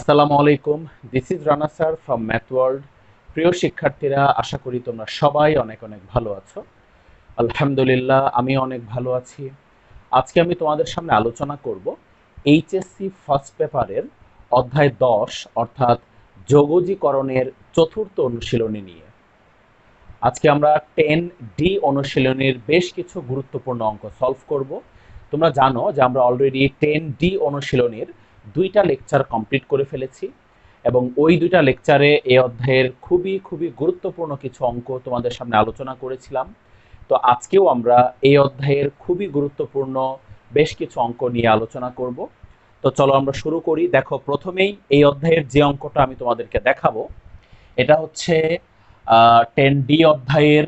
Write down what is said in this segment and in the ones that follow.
আসসালামু আলাইকুম। This is Rana sir from math world. প্রিয় শিক্ষার্থীরা, আশা করি তোমরা সবাই অনেক অনেক ভালো আছো। আলহামদুলিল্লাহ, আমি অনেক ভালো আছি। আজকে আমি তোমাদের সামনে আলোচনা করব এইচএসসি ফার্স্ট পেপারের অধ্যায় 10 অর্থাৎ যোগজীকরণের চতুর্থ অনুশীলনী নিয়ে। আজকে আমরা 10D অনুশীলনীর বেশ কিছু গুরুত্বপূর্ণ অঙ্ক সলভ করব। তোমরা জানো যে আমরা অলরেডি 10D অনুশীলনীর 2টা লেকচার কমপ্লিট করে ফেলেছি এবং ওই 2টা লেকচারে এই অধ্যায়ের খুবই খুবই গুরুত্বপূর্ণ কিছু অঙ্ক তোমাদের সামনে আলোচনা করেছিলাম। তো আজকেও আমরা এই অধ্যায়ের খুবই গুরুত্বপূর্ণ বেশ কিছু অঙ্ক নিয়ে আলোচনা করব। তো চলো আমরা শুরু করি। দেখো, প্রথমেই এই অধ্যায়ের যে অঙ্কটা আমি তোমাদেরকে দেখাবো এটা হচ্ছে 10D অধ্যায়ের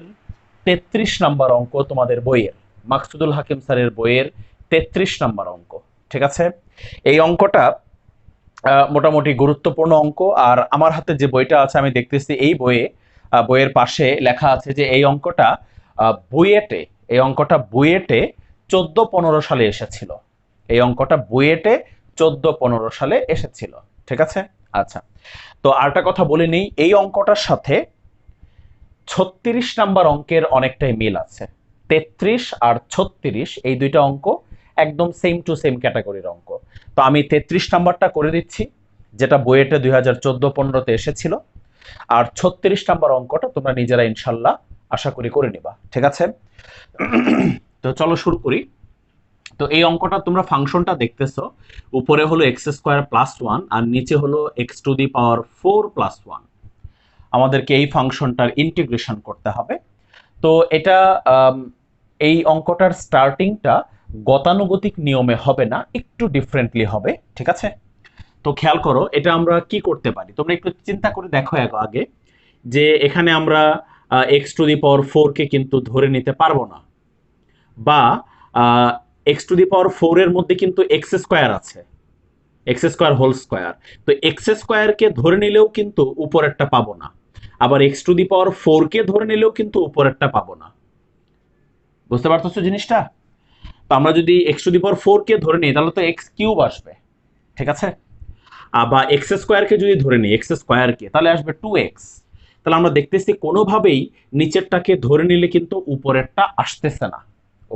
33 নম্বর অঙ্ক তোমাদের বইয়ের, মাকসুদুল হাকিম স্যারের বইয়ের 33 নম্বর অঙ্ক। ঠিক আছে, এই অঙ্কটা মোটামুটি গুরুত্বপূর্ণ অঙ্ক। আর আমার হাতে যে বইটা আছে আমি দেখতেছি এই বইয়ের পাশে লেখা আছে যে এই অঙ্কটা বুয়েটে এই অঙ্কটা বুয়েটে 14-15 সালে এসেছিল। এই অঙ্কটা বুয়েটে 14-15 সালে এসেছিল। ঠিক আছে, আচ্ছা। তো আরেকটা কথা বলে নেই, এই অঙ্কটার সাথে 36 নাম্বার অঙ্কের অনেকটাই মিল আছে। 33 আর 36 এই দুইটা অঙ্ক একদম সেম টু সেম ক্যাটাগরির অঙ্ক। তো আমি 33 নাম্বারটা করে দিচ্ছি, যেটা বুয়েটে 2014-15-তে এসেছিল। আর 36 নাম্বার অঙ্কটা তোমরা নিজেরা ইনশাল্লাহ আশা করি করে নিবা। ঠিক আছে, তো চলো শুরু করি। তো এই অঙ্কটা তোমরা ফাংশনটা দেখতেছো, উপরে হলো x² + 1 আর নিচে হলো x⁴ + 1। আমাদেরকে এই ফাংশনটার ইন্টিগ্রেশন করতে হবে। তো এটা এই অঙ্কটার স্টার্টিংটা গতানুগতিক নিয়মে হবে না, একটু ডিফারেন্টলি হবে। ঠিক আছে, তো খেয়াল করো এটা আমরা কি করতে পারি, তোমরা একটু চিন্তা করে দেখো আগে যে এখানে আমরা x⁴কে কিন্তু ধরে নিতে পারবো না, বা x⁴ এর মধ্যে কিন্তু x² আছে, x² হোল স্কয়ার। তো x² কে ধরে নিলেও কিন্তু উপরেরটা পাবো না, আবার x⁴কে ধরে নিলেও কিন্তু উপরেরটা পাবো না। বুঝতে পারতেছো জিনিসটা? তো আমরা যদি x⁴কে ধরে নিই তাহলে তো x³ আসবে। ঠিক আছে, বা x² কে যদি ধরে নিই x²কে তাহলে আসবে 2x। তাহলে আমরা দেখতেছি কোনোভাবেই নিচেরটাকে ধরে নিলে কিন্তু উপরেরটা আসতেছে না,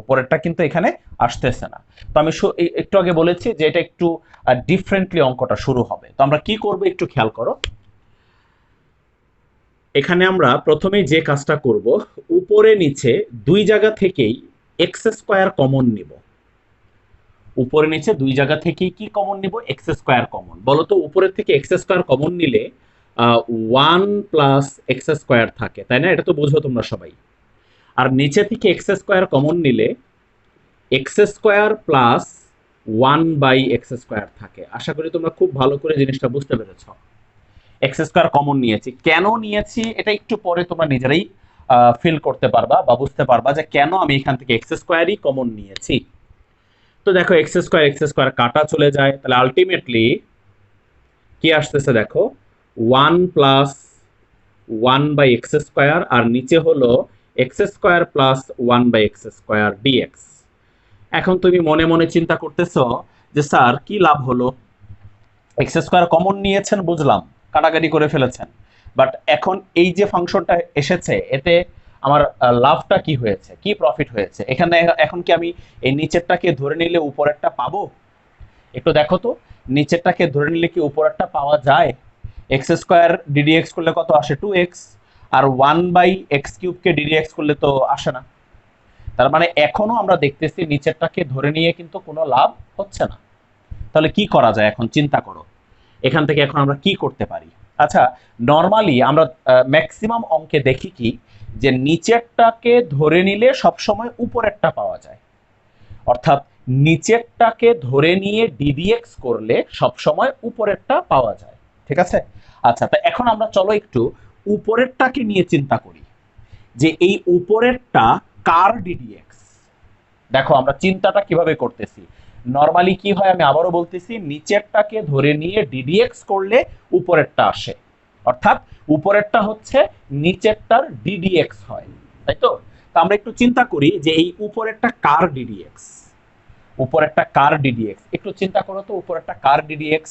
উপরেরটা কিন্তু এখানে আসতেছে না। তো আমি একটু আগে বলেছি যে এটা একটু ডিফারেন্টলি অঙ্কটা শুরু হবে। তো আমরা কি করব একটু খেয়াল করো। এখানে আমরা প্রথমেই যে কাজটা করব, উপরে নিচে দুই জায়গা থেকেই x² কমন নিব। উপরে নিচে দুই জায়গা থেকেই কি কমন নিব? x² common. বলো তো, উপরের থেকে x² কমন নিলে 1 + x² থাকে, তাই না? এটা তো বোঝো তোমরা সবাই। আর নিচে থেকে x² কমন নিলে x² + 1/x² থাকে। আশা করি তোমরা খুব ভালো করে জিনিসটা বুঝতে পেরেছ। x² কমন নিয়েছি, কেন নিয়েছি এটা একটু পরে তোমরা নিজেরাই ফিল করতে পারবা বা বুঝতে পারবা যে কেন আমি এখান থেকে x²ই কমন নিয়েছি। তো দেখো x² কাটা চলে যায়, তাহলে আলটিমেটলি কি আসতেছে দেখো, 1 + 1/x², আর নিচে হলো x² + 1/x² dx। এখন তুমি মনে মনে চিন্তা করতেছো যে স্যার কি লাভ হলো, x² কমন নিয়েছেন বুঝলাম, কাটাকাটি করে ফেলেছেন, বাট এখন এই যে ফাংশনটা এসেছে এতে আমার লাভটা কি হয়েছে, কি প্রফিট হয়েছে এখানে? এখন কি আমি এই নিচেরটাকে ধরে নিলে উপরেরটা পাবো? একটু দেখো তো, নিচেরটাকে ধরে নিলে কি উপরেরটা পাওয়া যায়? x² ddx করলে কত আসে? 2x। আর 1/x³ কে ddx করলে তো আসে না। তার মানে এখনো আমরা দেখতেছি নিচেরটাকে ধরে নিয়ে কিন্তু কোনো লাভ হচ্ছে না। তাহলে কি করা যায় এখন চিন্তা করো, এখান থেকে এখন আমরা কি করতে পারি? আচ্ছা, নরমালি আমরা ম্যাক্সিমাম অঙ্কে দেখি কি, যে নিচেরটাকে ধরে নিলে সবসময় উপরেরটা পাওয়া যায়, অর্থাৎ নিচেরটাকে ধরে নিয়ে ddx করলে সবসময় উপরেরটা পাওয়া যায়। ঠিক আছে, আচ্ছা। তো এখন আমরা চলো একটু উপরেরটাকে নিয়ে চিন্তা করি, যে এই উপরেরটা কার ddx। দেখো আমরা চিন্তাটা কিভাবে করতেছি। নরমালি কি হয়, আমি আবারও বলতেছি, নিচেরটাকে ধরে নিয়ে ddx করলে উপরেরটা আসে, অর্থাৎ উপরেরটা হচ্ছে নিচেরটার ddx হয়, তাই তো? তো আমরা একটু চিন্তা করি যে এই উপরেরটা কার ddx, উপরেরটা কার ddx, একটু চিন্তা করো তো উপরেরটা কার ddx।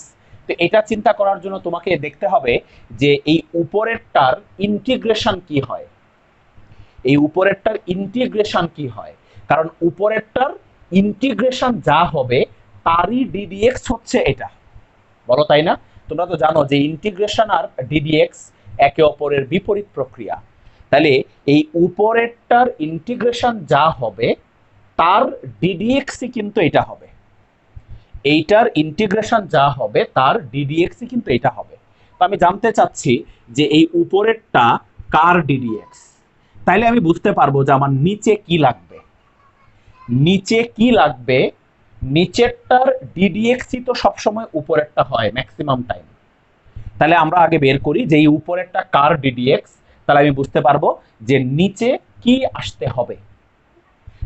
তো এটা চিন্তা করার জন্য তোমাকে দেখতে হবে যে এই উপরেরটার ইন্টিগ্রেশন কি হয়, এই উপরেরটার ইন্টিগ্রেশন কি হয়, কারণ উপরেরটার ইন্টিগ্রেশন যা হবে তারই ডিডিএক্স হচ্ছে এটা, বলো তাই না? তোমরা তো জানো যে ইন্টিগ্রেশন আর ডিডিএক্স একে অপরের বিপরীত প্রক্রিয়া। তাহলে এই উপরেরটার ইন্টিগ্রেশন যা হবে তার ডিডিএক্সই কিন্তু এটা হবে, এইটার ইন্টিগ্রেশন যা হবে তার ডিডিএক্সই কিন্তু এটা হবে। তো আমি জানতে চাচ্ছি যে এই উপরেরটা কার ডিডিএক্স, তাইলে আমি বুঝতে পারবো যে আমার নিচে কি লাগবে, নিচে কি লাগবে, নিচেরটার ডিডিএক্সই তো সবসময় উপরেরটা হয় ম্যাক্সিমাম টাইম। তাহলে আমরা আগে বের করি যে এই উপরেরটা কার ডিডিএক্স, তাহলে আমি বুঝতে পারবো যে নিচে কি আসতে হবে।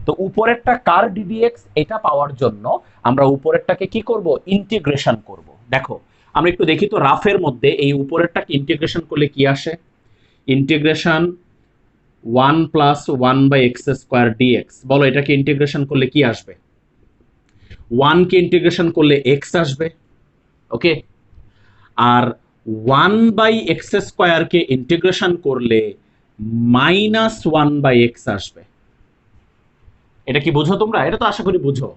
তো উপরেরটা কার ডিডিএক্স এটা পাওয়ার জন্য আমরা উপরেরটাকে কি করব, ইন্টিগ্রেশন করব। দেখো আমরা একটু দেখি তো রাফের মধ্যে এই উপরেরটাকে ইন্টিগ্রেশন করলে কি আসে, integration 1 plus 1 by x square dx, বলো এটাকে ইন্টিগ্রেশন করলে কি আসবে, 1 কে ইন্টিগ্রেশন করলে এক্স আসবে, ওকে, আর 1 বাই এক্স স্কোয়ার কে ইন্টিগ্রেশন করলে মাইনাস 1 বাই এক্স আসবে। এটা কি বুঝো তোমরা? এটা তো আশা করি বুঝো।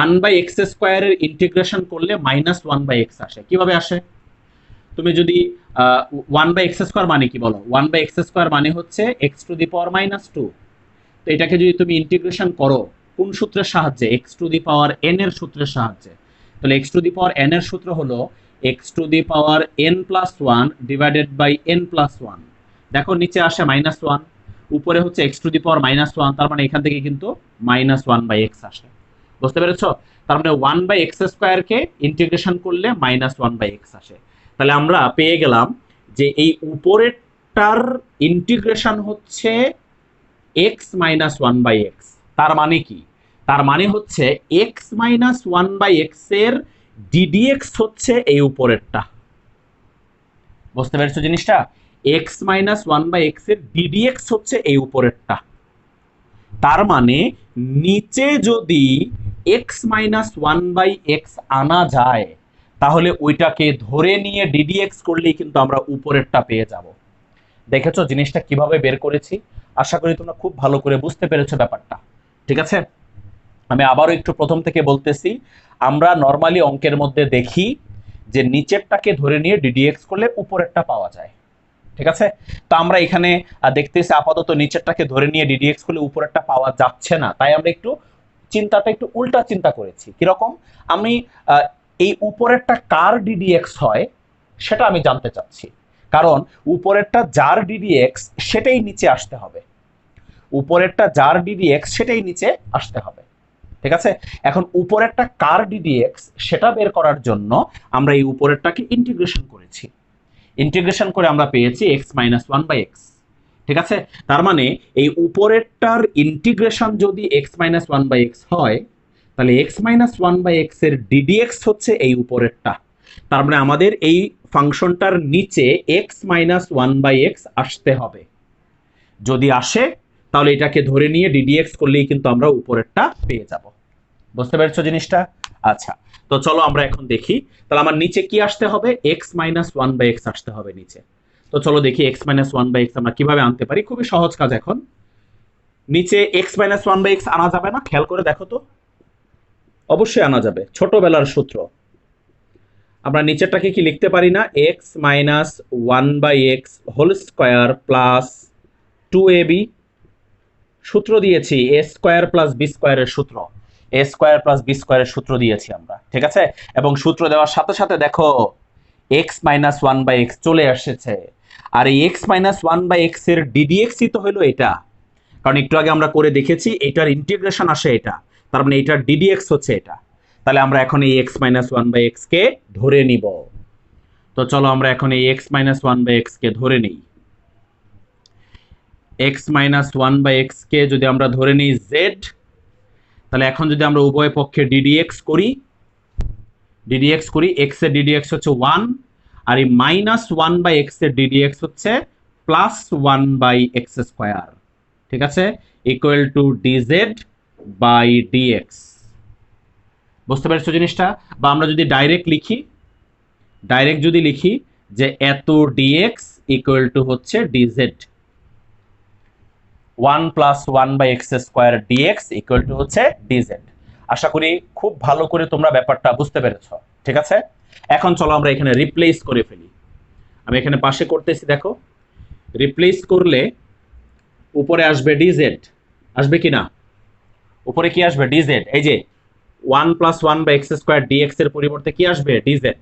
1 বাই এক্স স্কোয়ারের ইন্টিগ্রেশন করলে মাইনাস 1 বাই এক্স আসে। কিভাবে আসে? তুমি যদি 1 বাই এক্স স্কোয়ার মানে কি বলো, 1 বাই এক্স স্কোয়ার মানে হচ্ছে x to the power minus 2। তো এটাকে যদি তুমি ইন্টিগ্রেশন করো কোন সূত্রের সাহায্যে, x to the power n এর সূত্রের সাহায্যে, তাহলে x to the power n এর সূত্র হলো x to the power n plus 1 divided by n plus 1। দেখো নিচে আসে মাইনাস 1, উপরে হচ্ছে x to the power minus 1, তার মানে এখান থেকে কিন্তু মাইনাস 1 বাই এক্স আসে। বুঝতে পেরেছো? তার মানে 1 বাই এক্স স্কোয়ারকে ইন্টিগ্রেশন করলে মাইনাস 1 বাই এক্স আসে। তাহলে আমরা পেয়ে গেলাম যে এই উপরেরটার ইন্টিগ্রেশন হচ্ছে এক্স মাইনাস 1 বাই এক্স। তার মানে কি? তার মানে হচ্ছে এক্স মাইনাস 1 বাই এক্স এর ডিডিএক্স হচ্ছে এই উপরেরটা। বুঝতে পেরেছো জিনিসটা? এক্স মাইনাস 1 বাই এক্স এর ডিডিএক্স হচ্ছে এই উপরেরটা। তার মানে নিচে যদি এক্স মাইনাস 1 বাই এক্স আনা যায় তাহলে ওইটাকে ধরে নিয়ে ডিডিএক্স করলেই কিন্তু আমরা উপরেরটা পেয়ে যাব। দেখেছো জিনিসটা কিভাবে বের করেছি? আশা করি তোমরা খুব ভালো করে বুঝতে পেরেছো ব্যাপারটা। ঠিক আছে, আমি আবারও একটু প্রথম থেকে বলতেছি। আমরা নর্মালি অঙ্কের মধ্যে দেখি যে নিচেরটাকে ধরে নিয়ে ডিডিএক্স করলে উপরেরটা পাওয়া যায়। ঠিক আছে, তো আমরা এখানে দেখতেছি আপাতত নিচেরটাকে ধরে নিয়ে ডিডিএক্স করলে উপরেরটা পাওয়া যাচ্ছে না, তাই আমরা একটু চিন্তাটা একটু উল্টা চিন্তা করেছি। কিরকম? আমি এই উপরেরটা কার ডিডিএক্স হয় সেটা আমি জানতে চাচ্ছি, কারণ উপরেরটা যার ডিডিএক্স সেটাই নিচে আসতে হবে, উপরেরটা যার ডিডিএক্স সেটাই নিচে আসতে হবে। ঠিক আছে, এখন উপরেরটা কার ডিডিএক্স সেটা বের করার জন্য আমরা এই উপরেরটাকে ইন্টিগ্রেশন করেছি, ইন্টিগ্রেশন করে আমরা পেয়েছি এক্স মাইনাস 1 বাই এক্স। ঠিক আছে, তার মানে এই উপরেরটার ইন্টিগ্রেশন যদি এক্স মাইনাস 1 বাই এক্স হয় তাহলে এক্স মাইনাস 1 বাই এক্স এর ডিডিএক্স হচ্ছে এই উপরেরটা। তার মানে আমাদের এই ফাংশনটার নিচে এক্স মাইনাস 1 বাই এক্স আসতে হবে। যদি আসে তাহলে এটাকে ধরে নিয়ে ডিডিএক্স করলেই কিন্তু আমরা উপরেরটা পেয়ে যাব। বুঝতে পেরেছো জিনিসটা? আচ্ছা, তো চলো আমরা এখন দেখি তাহলে আমার নিচে কি আসতে হবে, এক্স মাইনাস 1 বাই এক্স আসতে হবে নিচে। তো চলো দেখি এক্স মাইনাস 1 বাই এক্স আমরা কিভাবে আনতে পারি। খুবই সহজ কাজ। এখন নিচে এক্স মাইনাস 1 বাই এক্স আনা যাবে না? খেয়াল করে দেখো তো। অবশ্যই আনা যাবে, ছোটবেলার সূত্র। আমরা নিচেরটাকে কি লিখতে পারি না, x minus 1 by x whole square plus 2ab। সূত্র দিয়েছি এ স্কোয়ার প্লাস বি স্কোয়ারের সূত্র, এ স্কোয়ার প্লাস বি স্কোয়ারের সূত্র দিয়েছি আমরা। ঠিক আছে, এবং সূত্র দেওয়ার সাথে সাথে দেখো এক্স মাইনাস 1 বাই এক্স চলে এসেছে। আর এই এক্স মাইনাস 1 বাই এক্স এর ডিডিএক্সই তো হলো এটা, কারণ একটু আগে আমরা করে দেখেছি এটার ইন্টিগ্রেশন আসে এটা, তার মানে এটার ডিডিএক্স হচ্ছে এটা। তাহলে আমরা এখন এই এক্স মাইনাস 1 বাই এক্স কে ধরে নিব। তো চলো আমরা এখন এই এক্স মাইনাস 1 বাই এক্স কে ধরে নিই। এক্স মাইনাস 1 বাই এক্স কে যদি আমরা ধরে নিই জেড, তাহলে এখন যদি আমরা উভয় পক্ষে ডিডিএক্স করি এক্স এর ডিডিএক্স হচ্ছে 1, আর এই মাইনাস 1 বাই এক্স এর ডিডিএক্স হচ্ছে প্লাস 1 বাই এক্স স্কোয়ার। ঠিক আছে, equal to dz by dx. বুঝতে পেরেছো জিনিসটা? বা আমরা যদি ডাইরেক্ট লিখি ডাইরেক্ট যদি লিখি যে এত ডিএক্স ইকুয়াল টু হচ্ছে DZ, 1+1/x² dx equal to হচ্ছে ডিজেড। আশা করি খুব ভালো করে তোমরা ব্যাপারটা বুঝতে পেরেছো, ঠিক আছে। এখন চলো আমরা এখানে রিপ্লেস করে ফেলি। আমি এখানে পাশে করতেছি, দেখো রিপ্লেস করলে উপরে আসবে ডিজেড, আসবে কি না? উপরে কি আসবে? ডিজেড। এই যে 1+1/x² dx এর পরিবর্তে কি আসবে? ডিজেড।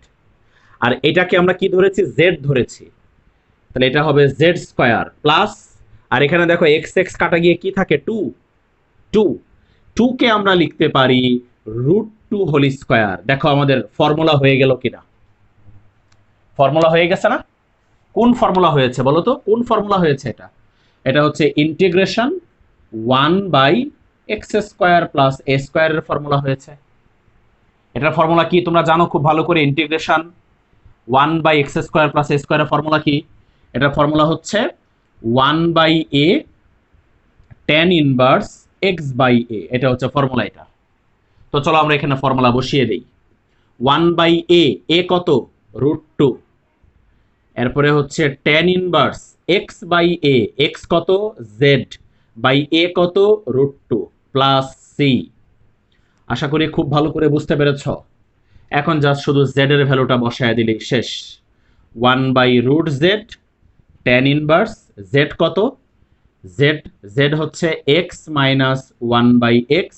আর এটাকে আমরা কি ধরেছি? জেড ধরেছি, তাহলে এটা হবে জেড স্কয়ার প্লাস, আর এখানে দেখো এক্স এক্স কাটা গিয়ে কি থাকে? 2 2 2 কে আমরা লিখতে পারি √2 হোল স্কয়ার। দেখো আমাদের ফর্মুলা হয়ে গেল কিনা? ফর্মুলা হয়ে গেছে না? কোন ফর্মুলা হয়েছে বলো তো? কোন ফর্মুলা হয়েছে এটা? এটা হচ্ছে ইন্টিগ্রেশন 1/x² প্লাস a² এর ফর্মুলা হয়েছে। এটার ফর্মুলা কি তোমরা জানো খুব ভালো করে? ইন্টিগ্রেশন 1/x² প্লাস a² এর ফর্মুলা কি? এটার ফর্মুলা হচ্ছে 1/a tan ইনভার্স x/a, এটা হচ্ছে ফর্মুলা এটা। তো চলো আমরা এখানে ফর্মুলা বসিয়ে দেই। 1/a, a কত? √2, এরপরে হচ্ছে tan ইনভার্স x/a, x কত? z বাই a কত? √2 প্লাস c। আশা করি খুব ভালো করে বুঝতে পেরেছ। এখন জাস্ট শুধু z এর ভ্যালুটা বসায় দিলেই শেষ। 1/√z tan ইনভার্স z কত? z হচ্ছে x minus 1/x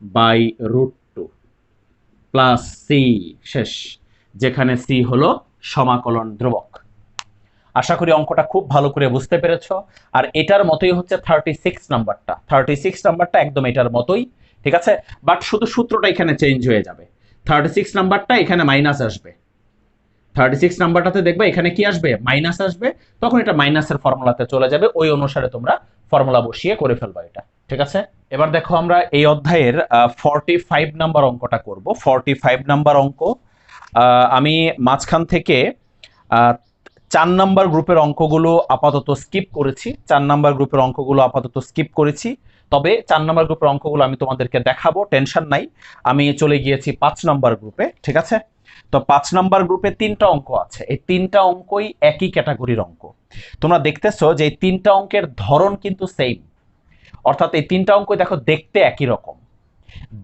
by √2 plus c, শেষ, যেখানে c হলো সমাকলন ধ্রুবক। আশা করি অঙ্কটা খুব ভালো করে বুঝতে পেরেছ। আর এটার মতোই হচ্ছে 36 নাম্বারটা। 36 নাম্বারটা একদম এটার মতোই, ঠিক আছে, বাট শুধু সূত্রটা এখানে চেঞ্জ হয়ে যাবে। 36 নাম্বারটা এখানে মাইনাস আসবে, 36 নাম্বারটাতে দেখবে এখানে কি আসবে? মাইনাস আসবে, তখন এটা মাইনাসের ফর্মুলাতে চলে যাবে। ওই অনুসারে তোমরা ফর্মুলা বসিয়ে করে ফেলবা এটা, ঠিক আছে। এবার দেখো আমরা এই অধ্যায়ের 45 নাম্বার অঙ্কটা করব। 45 নাম্বার অঙ্ক আমি মাঝখান থেকে 4 নাম্বার গ্রুপের অঙ্কগুলো আপাতত স্কিপ করেছি। 4 নাম্বার গ্রুপের অঙ্কগুলো আপাতত স্কিপ করেছি, তবে 4 নাম্বার গ্রুপের অঙ্কগুলো আমি তোমাদেরকে দেখাবো, টেনশন নাই। আমি চলে গিয়েছি 5 নাম্বার গ্রুপে, ঠিক আছে। তো 5 নাম্বার গ্রুপে 3টা অঙ্ক আছে। এই 3টা অঙ্কই একই ক্যাটাগরির অঙ্ক। তোমরা দেখতেছো যে এই 3টা অঙ্কের ধরন কিন্তু সেম, অর্থাৎ এই 3টা অঙ্কই দেখো দেখতে একই রকম।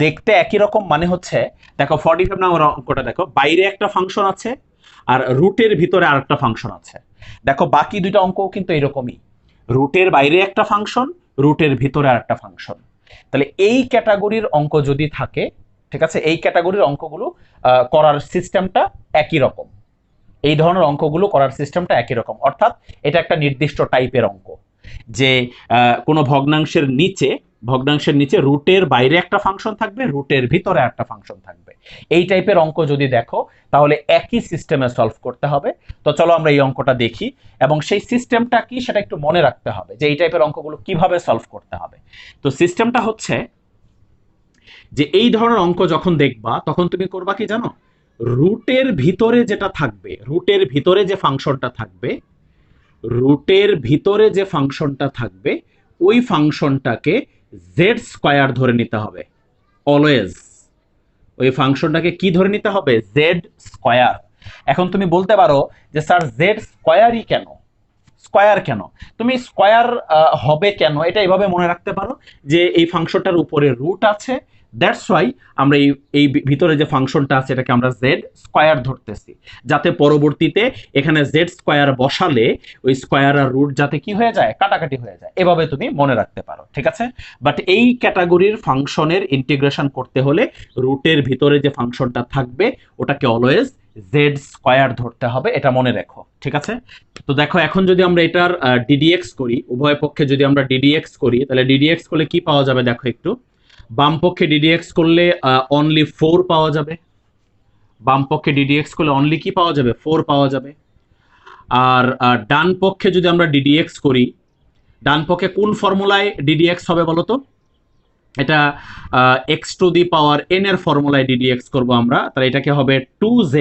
দেখতে একই রকম মানে হচ্ছে, দেখো 45 নাম্বার অঙ্কটা দেখো, বাইরে একটা ফাংশন আছে আর রুটের ভিতরে আরেকটা ফাংশন আছে। দেখো বাকি দুইটা অঙ্কও কিন্তু এরকমই, রুটের বাইরে একটা ফাংশন, রুটের ভিতরে আরেকটা ফাংশন। তাহলে এই ক্যাটাগরির অঙ্ক যদি থাকে, ঠিক আছে, এই ক্যাটাগরির অঙ্কগুলো করার সিস্টেমটা একই রকম। এই ধরনের অঙ্কগুলো করার সিস্টেমটা একই রকম, অর্থাৎ এটা একটা নির্দিষ্ট টাইপের অঙ্ক, যে কোনো ভগ্নাংশের নিচে রুটের বাইরে একটা ফাংশন থাকবে, রুটের ভিতরে একটা ফাংশন থাকবে। এই টাইপের অঙ্ক যদি দেখো তাহলে একই সিস্টেমে সলভ করতে হবে। তো চলো আমরা এই অঙ্কটা দেখি, এবং সেই সিস্টেমটা কি সেটা একটু মনে রাখতে হবে, যে এই টাইপের অঙ্কগুলো কিভাবে সলভ করতে হবে। তো সিস্টেমটা হচ্ছে যে এই ধরনের অঙ্ক যখন দেখবা তখন তুমি করবা কি জানো? রুটের ভিতরে যেটা থাকবে, রুটের ভিতরে যে ফাংশনটা থাকবে, রুটের ভিতরে যে ফাংশনটা থাকবে ওই ফাংশনটাকে জেড স্কয়ার ধরে নিতে হবে অলওয়েজ। ওই ফাংশনটাকে কি ধরে নিতে হবে? Z square. এখন তুমি বলতে পারো যে স্যার জেড স্কয়ারই কেন, স্কয়ার কেন? তুমি স্কয়ার হবে কেন এটা এভাবে মনে রাখতে পারো যে এই ফাংশনটার উপরে রুট আছে, দ্যাটস ওয়াই আমরা এই ভিতরে যে ফাংশনটা আছে এটাকে আমরা জেড স্কয়ার ধরতেছি, যাতে পরবর্তীতে এখানে জেড স্কয়ার বসালে ওই স্কয়ার আর রুট যাতে কি হয়ে যায়? কাটাকাটি হয়ে যায়। এভাবে তুমি মনে রাখতে পারো, ঠিক আছে। বাট এই ক্যাটাগরির ফাংশনের ইন্টিগ্রেশন করতে হলে রুটের ভিতরে যে ফাংশনটা থাকবে ওটাকে অলওয়েজ জেড স্কয়ার ধরতে হবে, এটা মনে রেখো, ঠিক আছে। তো দেখো এখন যদি আমরা এটার ডিডিএক্স করি, উভয় পক্ষে যদি আমরা ডিডিএক্স করি, তাহলে ডিডিএক্স করলে কি পাওয়া যাবে? দেখো একটু, বাম পক্ষে ডিডিএক্স করলে অনলি 4 পাওয়া যাবে। বাম পক্ষে ডিডিএক্স করলে অনলি কি পাওয়া যাবে? 4 পাওয়া যাবে। আর ডান পক্ষে যদি আমরা ডিডিএক্স করি, ডান পক্ষে কোন ফর্মুলায় ডিডিএক্স হবে বলো তো? এটা x⁴n এর ফর্মুলায় ডিডিএক্স করব আমরা, তাহলে এটাকে হবে 2z,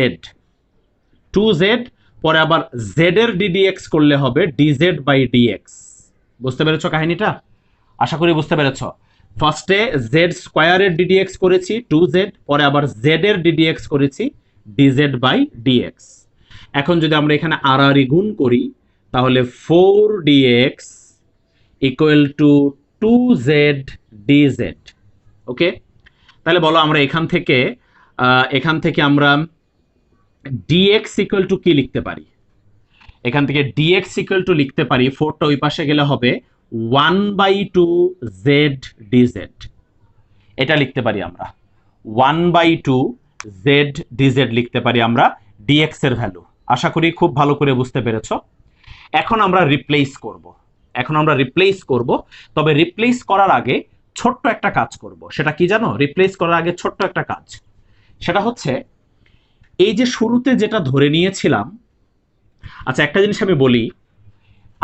পরে আবার z এর ডিডিএক্স করলে হবে dz/dx। বুঝতে পেরেছো কাহিনীটা? আশা করি বুঝতে পেরেছো। ফার্স্টে জেড স্কয়ারের ডিডিএক্স করেছি 2z, পরে আবার z এর ডিডিএক্স করেছি dz/dx। এখন যদি আমরা এখানে আড়াআড়ি গুণ করি তাহলে 4dx equal to 2z dz। ওকে, তাহলে বলো আমরা এখান থেকে আমরা dx ইকুয়াল টু কি লিখতে পারি? এখান থেকে dx ইকুয়াল টু লিখতে পারি 4টা ওই পাশে গেলে হবে 1/2z dz। এটা লিখতে পারি আমরা 1/2z dz লিখতে পারি আমরা dx এর ভ্যালু। আশা করি খুব ভালো করে বুঝতে পেরেছো। এখন আমরা রিপ্লেস করব, তবে রিপ্লেস করার আগে ছোট্ট একটা কাজ করব। সেটা কি জানো? রিপ্লেস করার আগে ছোট্ট একটা কাজ, সেটা হচ্ছে এই যে শুরুতে যেটা ধরে নিয়েছিলাম। আচ্ছা, একটা জিনিস আমি বলি,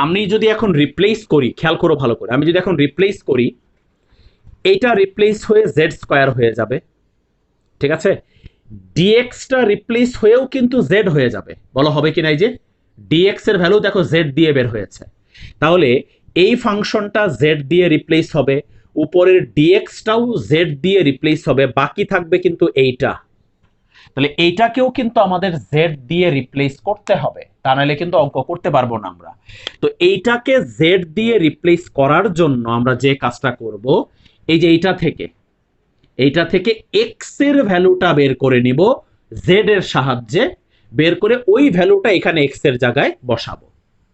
আমি যদি এখন রিপ্লেস করি, খেয়াল করো ভালো করে, আমি যদি এখন রিপ্লেস করি, এইটা রিপ্লেস হয়ে জেড স্কোয়ার হয়ে যাবে, ঠিক আছে? ডিএক্সটা রিপ্লেস হয়েও কিন্তু জেড হয়ে যাবে। বলো হবে কিনা? এই যে ডিএক্স এর ভ্যালু দেখো জেড দিয়ে বের হয়েছে, তাহলে এই ফাংশনটা জেড দিয়ে রিপ্লেস হবে, উপরের ডিএক্সটাও জেড দিয়ে রিপ্লেস হবে, বাকি থাকবে কিন্তু এইটা। তাহলে এইটাকেও কিন্তু আমাদের জেড দিয়ে রিপ্লেস করতে হবে, তা নাহলে কিন্তু অঙ্ক করতে পারবো না আমরা। তো এইটাকে জেড দিয়ে রিপ্লেস করার জন্য আমরা যে কাজটা করব, এই যে এইটা থেকে এক্স এর ভ্যালুটা বের করে নিব জেড এর সাহায্যে, বের করে ওই ভ্যালুটা এখানে এক্স এর জায়গায় বসাবো।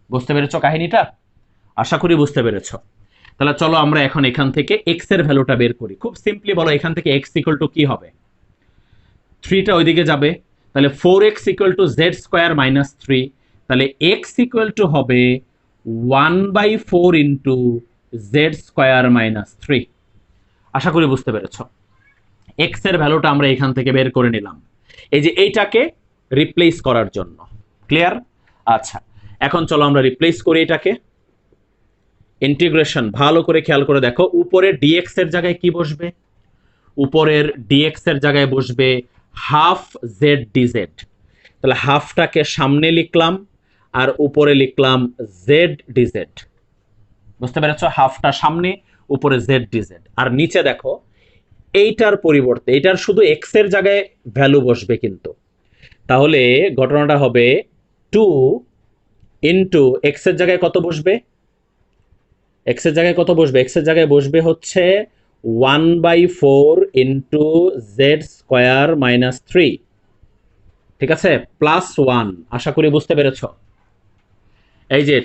বুঝতে পেরেছো কাহিনীটা? আশা করি বুঝতে পেরেছো। তাহলে চলো আমরা এখন এখান থেকে এক্স এর ভ্যালুটা বের করি। খুব সিম্পলি বলো, এখান থেকে এক্স ইকুয়াল টু কি হবে? 3টা ওইদিকে যাবে, তাহলে 4x equal to Z square minus 3। তাহলে x ইকুয়াল টু হবে 1/4 ইন্টু জেড স্কোয়ার মাইনাস 3। আশা করি বুঝতে পেরেছ। x এর ভ্যালুটা আমরা এখান থেকে বের করে নিলাম এই যে এইটাকে রিপ্লেস করার জন্য। ক্লিয়ার? আচ্ছা, এখন চলো আমরা রিপ্লেস করি এটাকে। ইন্টিগ্রেশন ভালো করে খেয়াল করে দেখো, উপরে dx এর জায়গায় কি বসবে? উপরের dx এর জায়গায় বসবে হাফ জেড ডিজেড। তাহলে হাফটাকে সামনে লিখলাম আর উপরে লিখলাম জেড ডিজেড। বুঝতে পেরেছো? হাফটা সামনে, উপরে জেড ডিজেড। আর নিচে দেখো এইটার পরিবর্তে এইটার শুধু এক্স এর জায়গায় ভ্যালু বসবে কিন্তু, তাহলে ঘটনাটা হবে 2 ইন্টু এক্স এর জায়গায় কত বসবে? এক্স এর জায়গায় কত বসবে? এক্স এর জায়গায় বসবে হচ্ছে 1/4 ইন্টু জেড স্কোয়ার মাইনাস 3, ঠিক আছে? প্লাস 1। আশা করি বুঝতে পেরেছ। এই যে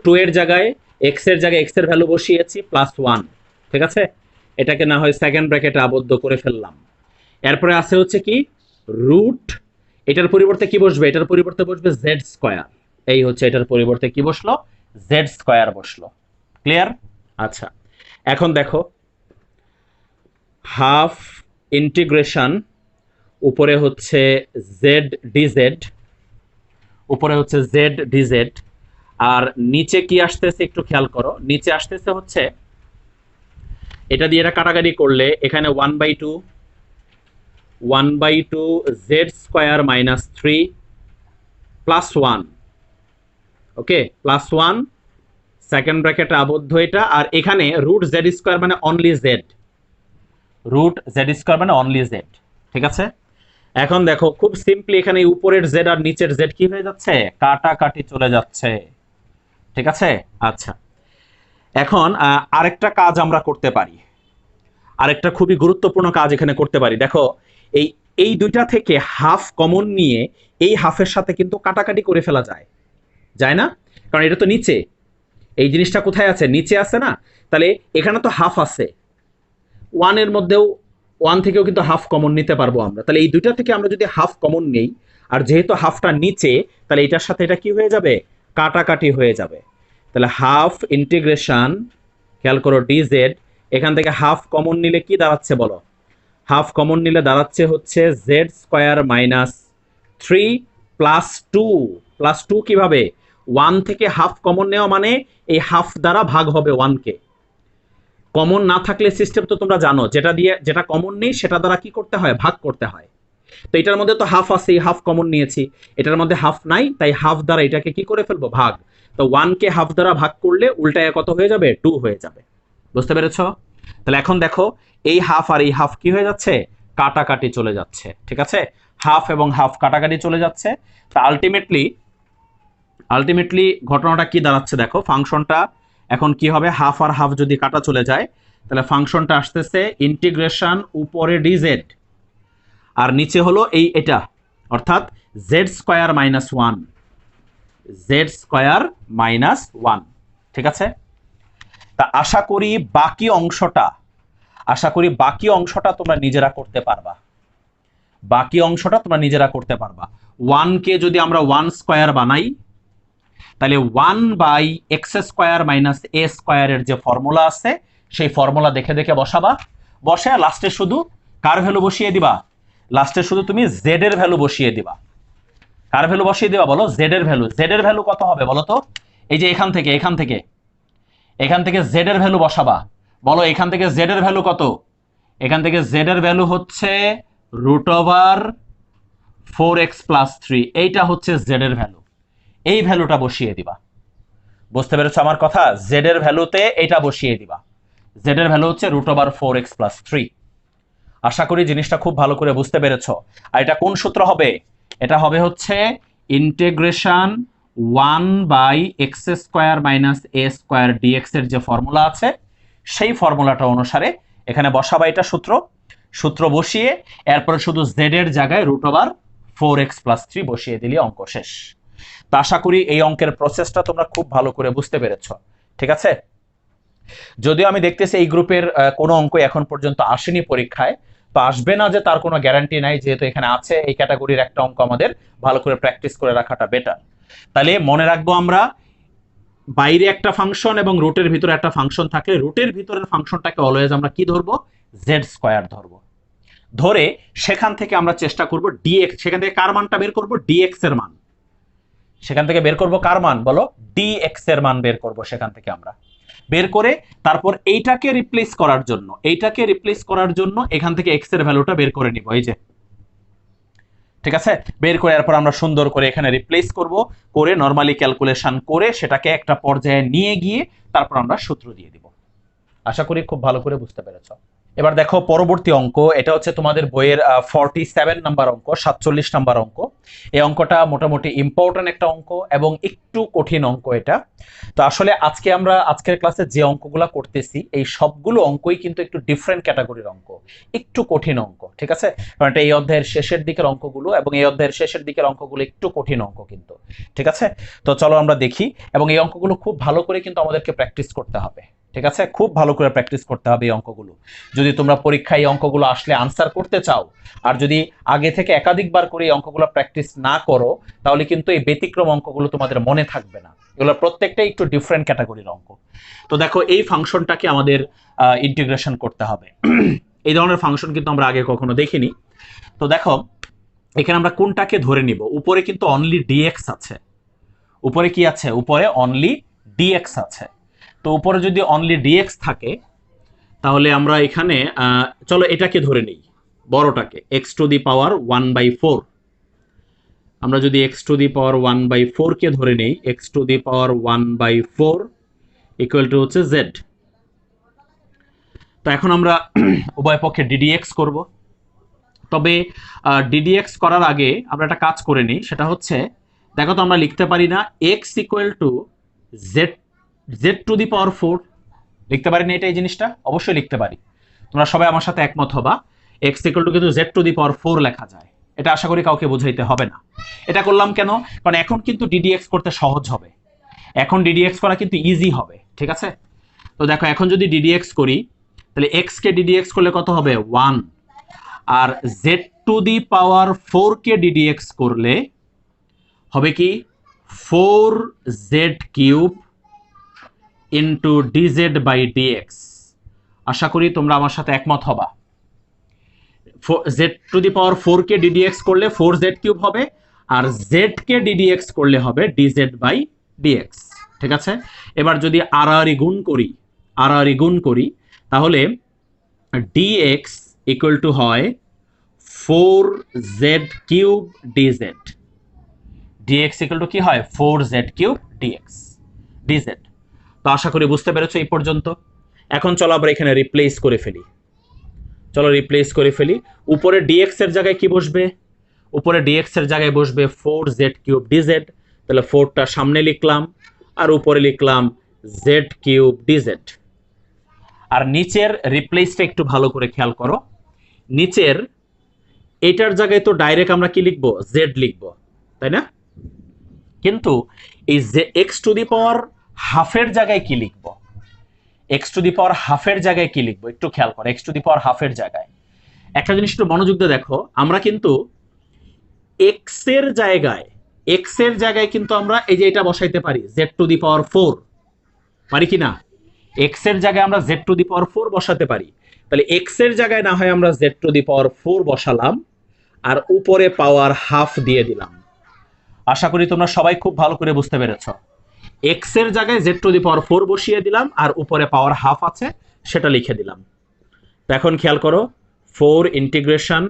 2 এর জায়গায় এক্স এর জায়গায় এক্স এর ভ্যালু বসিয়েছি প্লাস 1, ঠিক আছে? এটাকে না হয় সেকেন্ড ব্র্যাকেটে আবদ্ধ করে ফেললাম। এরপরে আছে হচ্ছে কি রুট, এটার পরিবর্তে কি বসবে? এটার পরিবর্তে বসবে জেড স্কোয়ার। এই হচ্ছে এটার পরিবর্তে কি বসলো? জেড স্কোয়ার বসলো। ক্লিয়ার? আচ্ছা, এখন দেখো হাফ ইন্টিগ্রেশন, উপরে হচ্ছে জেড ডিজেড, উপরে হচ্ছে জেড ডিজেড, আর নিচে কি আসতেছে একটু খেয়াল করো। নিচে আসতেছে হচ্ছে এটা দিয়ে এটা কাটাকাটি করলে এখানে 1/2 z square minus 3 plus 1, okay, plus 1 second ব্র্যাকেটে আবদ্ধ এটা, আর এখানে রুট জেড স্কোয়ার মানে only z, root z square মানে অনলি জেড, ঠিক আছে? এখন দেখো খুব সিম্পলি এখানে উপরের জেড আর নিচের জেড কি হয়ে যাচ্ছে? কাটাকাটি চলে যাচ্ছে, ঠিক আছে? আচ্ছা, এখন আরেকটা কাজ আমরা করতে পারি, আরেকটা খুবই গুরুত্বপূর্ণ কাজ এখানে করতে পারি। দেখো এই দুইটা থেকে হাফ কমন নিয়ে এই হাফের সাথে কিন্তু কাটাকাটি করে ফেলা যায়, যায় না? কারণ এটা তো নিচে, এই জিনিসটা কোথায় আছে? নিচে আছে না? তাহলে এখানে তো হাফ আছে, 1 এর মধ্যেও 1 থেকেও কিন্তু হাফ কমন নিতে পারবো আমরা। তাহলে এই দুইটা থেকে আমরা যদি হাফ কমন নেই, আর যেহেতু হাফটা নিচে, তাহলে এটার সাথে এটা কি হয়ে যাবে? কাটাকাটি হয়ে যাবে। তাহলে হাফ ইন্টিগ্রেশন, খেয়াল করো ডিজেড, এখান থেকে হাফ কমন নিলে কি দাঁড়াচ্ছে বলো? হাফ কমন নিলে দাঁড়াচ্ছে হচ্ছে Z square minus 3 plus 2। Plus 2 কিভাবে? 1 থেকে হাফ কমন নেওয়া মানে এই হাফ দ্বারা ভাগ হবে 1 কে। কমন না থাকলে সিস্টেম তো তোমরা জানো, যেটা কমন নেই সেটা দ্বারা কি করতে হয়? ভাগ করতে হয়। তো এটার মধ্যে তো হাফ আছে, হাফ কমন নিয়েছি, এটার মধ্যে হাফ নাই, তাই হাফ দ্বারা এটাকে কি করে ফেলবো? ভাগ। তো 1 কে হাফ দ্বারা ভাগ করলে উল্টায় কত হয়ে যাবে? 2 হয়ে যাবে। বুঝতে পেরেছো? তাহলে এখন দেখো এই হাফ আর এই হাফ কি হয়ে যাচ্ছে? কাটাকাটি চলে যাচ্ছে, ঠিক আছে? হাফ এবং হাফ কাটাকাটি চলে যাচ্ছে। তা আলটিমেটলি ঘটনাটা কি দাঁড়াচ্ছে দেখো, ফাংশনটা এখন কি হবে, হাফ আর হাফ যদি কাটা চলে যায় তাহলে ফাংশনটা আসতেছে ইন্টিগ্রেশন উপরে ডিজেড আর নিচে হলো এটা, অর্থাৎ Z square minus one, Z square minus one. ঠিক আছে, তা আশা করি বাকি অংশটা তোমরা নিজেরা করতে পারবা। ওয়ানকে যদি আমরা ওয়ান স্কোয়ার বানাই তাহলে 1/x² মাইনাস a স্কোয়ারের যে ফর্মুলা আছে সেই ফর্মুলা দেখে দেখে বসাবা, বসে লাস্টে শুধু কার ভ্যালু বসিয়ে দিবা, লাস্টে শুধু তুমি জেড এর ভ্যালু বসিয়ে দিবা। কার ভ্যালু বসিয়ে দিবা বলো, জেড এর ভ্যালু কত হবে বলো তো, এই যে এখান থেকে জেড এর ভ্যালু বসাবা, বলো এখান থেকে জেড এর ভ্যালু কত, এখান থেকে জেড এর ভ্যালু হচ্ছে √4x+3, এইটা হচ্ছে জেড এর ভ্যালু, এই ভ্যালুটা বসিয়ে দিবা। বুঝতে পেরেছো আমার কথা, জেড এর ভ্যালুতে এটা বসিয়ে দিবা, জেড এর ভ্যালু হচ্ছে √4x+3। আশা করি জিনিসটা খুব ভালো করে বুঝতে পেরেছো। আর এটা কোন সূত্র হবে, এটা হবে হচ্ছে integration 1/x² minus a square dx এর যে ফর্মুলা আছে সেই ফর্মুলাটা অনুসারে এখানে বসাবা, এটা সূত্র বসিয়ে এরপরে শুধু জেড এর জায়গায় √4x+3 বসিয়ে দিলে অঙ্ক শেষ। তো আশা করি এই অঙ্কের প্রসেসটা তোমরা খুব ভালো করে বুঝতে পেরেছো। ঠিক আছে, যদিও আমি দেখতেছি এই গ্রুপের কোনো অঙ্ক এখন পর্যন্ত আসেনি পরীক্ষায়, তো আসবে না যে তার কোনো গ্যারান্টি নাই, যেহেতু এখানে আছে এই ক্যাটাগরির একটা অঙ্ক আমাদের ভালো করে প্র্যাকটিস করে রাখাটা বেটার। তাহলে মনে রাখবো আমরা বাইরে একটা ফাংশন এবং রুটের ভিতরে একটা ফাংশন থাকে, রুটের ভিতরের ফাংশনটাকে অলওয়েজ আমরা কি ধরবো, জেড স্কোয়ার ধরবো, ধরে সেখান থেকে আমরা চেষ্টা করব ডিএক্স, সেখান থেকে কার মানটা বের করবো, ডিএক্স এর মান, সেখান থেকে বের করবো কার মান বলো, ডিএক্স এর মান বের করবো সেখান থেকে আমরা, বের করে তারপর এইটাকে রিপ্লেস করার জন্য এখান থেকে এক্স এর ভ্যালুটা বের করে নিব, এই যে। ঠিক আছে, বের করে এরপর আমরা সুন্দর করে এখানে রিপ্লেস করব, করে নরমালি ক্যালকুলেশন করে সেটাকে একটা পর্যায়ে নিয়ে গিয়ে তারপর আমরা সূত্র দিয়ে দিব। আশা করি খুব ভালো করে বুঝতে পেরেছো। এবার দেখো পরবর্তী অঙ্ক, এটা হচ্ছে তোমাদের বইয়ের 47 নাম্বার অঙ্ক, 47 নাম্বার অঙ্ক। এই অঙ্কটা মোটামুটি ইম্পর্টেন্ট একটা অঙ্ক এবং একটু কঠিন অঙ্ক এটা। তো আসলে আজকের ক্লাসে যে অঙ্কগুলো করতেছি এই সবগুলো অঙ্কই কিন্তু একটু ডিফারেন্ট ক্যাটাগরির অঙ্ক, একটু কঠিন অঙ্ক। ঠিক আছে, কারণ এটা এই অধ্যায়ের শেষের দিকের অঙ্কগুলো এবং এই অধ্যায়ের শেষের দিকের অঙ্কগুলো একটু কঠিন অঙ্ক কিন্তু। ঠিক আছে, তো চলো আমরা দেখি, এবং এই অঙ্কগুলো খুব ভালো করে কিন্তু আমাদেরকে প্র্যাকটিস করতে হবে। ঠিক আছে, খুব ভালো করে প্র্যাকটিস করতে হবে এই অঙ্কগুলো, যদি তোমরা পরীক্ষায় এই অঙ্কগুলো আসলে আনসার করতে চাও। আর যদি আগে থেকে একাধিকবার করে এই অঙ্কগুলো প্র্যাকটিস না করো তাহলে কিন্তু এই ব্যতিক্রম অঙ্কগুলো তোমাদের মনে থাকবে না, এগুলো প্রত্যেকটাই একটু ডিফারেন্ট ক্যাটাগরির অঙ্ক। তো দেখো এই ফাংশনটাকে আমাদের ইন্টিগ্রেশন করতে হবে। এই ধরনের ফাংশন কিন্তু আমরা আগে কখনো দেখিনি। তো দেখো এখানে আমরা কোনটাকে ধরে নিব, উপরে কিন্তু অনলি ডিএক্স আছে, উপরে কি আছে, উপরে অনলি ডিএক্স আছে। তো উপরে যদি অনলি ডিএক্স থাকে তাহলে আমরা এখানে চলো এটাকে ধরে নিই, বড়টাকে x⁴ 1/4। আমরা যদি x⁴ 1/4 কে ধরে নেই, x⁴ 1/4 ইকুয়াল টু হচ্ছে z। তো এখন আমরা উভয় পক্ষে ডিডিএক্স করব, তবে ডিডিএক্স করার আগে আমরা একটা কাজ করে নিই, সেটা হচ্ছে দেখো তো আমরা লিখতে পারি না x z⁴ লিখতে পারি না, এটা এই জিনিসটা অবশ্যই লিখতে পারি, তোমরা সবাই আমার সাথে একমত হবা। x কিন্তু z⁴ লেখা যায়, এটা আশা করি কাউকে বোঝাইতে হবে না। এটা করলাম কেন, কারণ এখন কিন্তু ডিডিএক্স করতে সহজ হবে, এখন ডিডিএক্স করা কিন্তু ইজি হবে। ঠিক আছে, তো দেখো এখন যদি ডিডিএক্স করি তাহলে x কে ডিডিএক্স করলে কত হবে 1, আর z⁴ কে ডিডিএক্স করলে হবে কি 4z³ ইন্টু dz/dx। আশা করি তোমরা আমার সাথে একমত হবা, z⁴ কে ডিডিএক্স করলে 4z³ হবে, আর z কে ডিডিএক্স করলে হবে dz/dx। ঠিক আছে, এবার যদি আড়াআড়ি গুণ করি তাহলে dx ইকুয়াল টু হয় 4z³ dz, dx equal to কি হয় 4z³ dz। তো আশা করি বুঝতে পেরেছো এই পর্যন্ত। এখন চলো আমরা এখানে রিপ্লেস করে ফেলি, উপরে dx এর জায়গায় কি বসবে, উপরে ডিএক্স এর জায়গায় বসবে 4z³ dz, তাহলে 4টা সামনে লিখলাম আর উপরে লিখলাম z³ dz। আর নিচের রিপ্লেসটা একটু ভালো করে খেয়াল করো, নিচের এটার জায়গায় তো ডাইরেক্ট আমরা কি লিখবো, z লিখবো, তাই না? কিন্তু এই যে x⁻½ এর জায়গায় কি লিখবো, x⁻½ এর জায়গায় কি লিখবো একটু খেয়াল করো। x⁻½ এর জায়গায় একটা জিনিস একটু মনোযোগ দিয়ে দেখো, আমরা কিন্তু x এর জায়গায় কিন্তু আমরা এই যে এটা বসাইতে পারি z⁴ পারি কি না? x এর জায়গায় আমরা z⁴ বসাতে পারি। তাহলে x এর জায়গায় না হয় আমরা z⁴ বসালাম আর উপরে পাওয়ার হাফ দিয়ে দিলাম। আশা করি তোমরা সবাই খুব ভালো করে বুঝতে পেরেছো। x এর জায়গায় z⁴ বসিয়ে দিলাম আর উপরে পাওয়ার হাফ আছে সেটা লিখে দিলাম। তো এখন খেয়াল করো, 4 ইন্টিগ্রেশন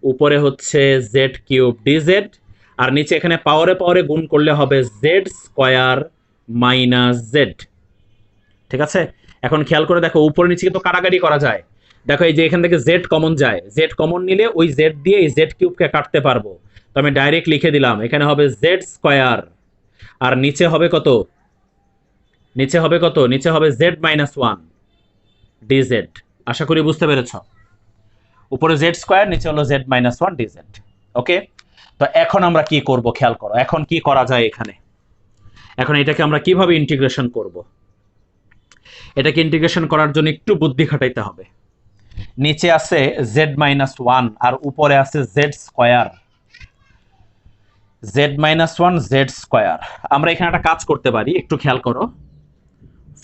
উপরে হচ্ছে z³ dz আর নিচে এখানে পাওয়ারে গুণ করলে হবে z² - z। ঠিক আছে, এখন খেয়াল করে দেখো উপরে নিচে কিন্তু কাটাকাটি করা যায়। দেখো এই যে এখান থেকে z কমন যায়, z কমন নিলে ওই z দিয়ে এই z³ কে কাটতে পারবো। তো আমি ডাইরেক্ট লিখে দিলাম, এখানে হবে z² আর নিচে হবে কত, নিচে হবে z-1 dz। আশা করি বুঝতে পেরেছ, উপরে z², নিচে হলো z-1 dz। ওকে, তো এখন আমরা কি করব খেয়াল করো, এখন কি করা যায় এখানে, এখন এটাকে আমরা কিভাবে ইন্টিগ্রেশন করব। এটাকে ইন্টিগ্রেশন করার জন্য একটু বুদ্ধি খাটাইতে হবে। নিচে আছে z-1 আর উপরে আছে z², z-1 z²। আমরা এখানে একটা কাজ করতে পারি, একটু খেয়াল করো,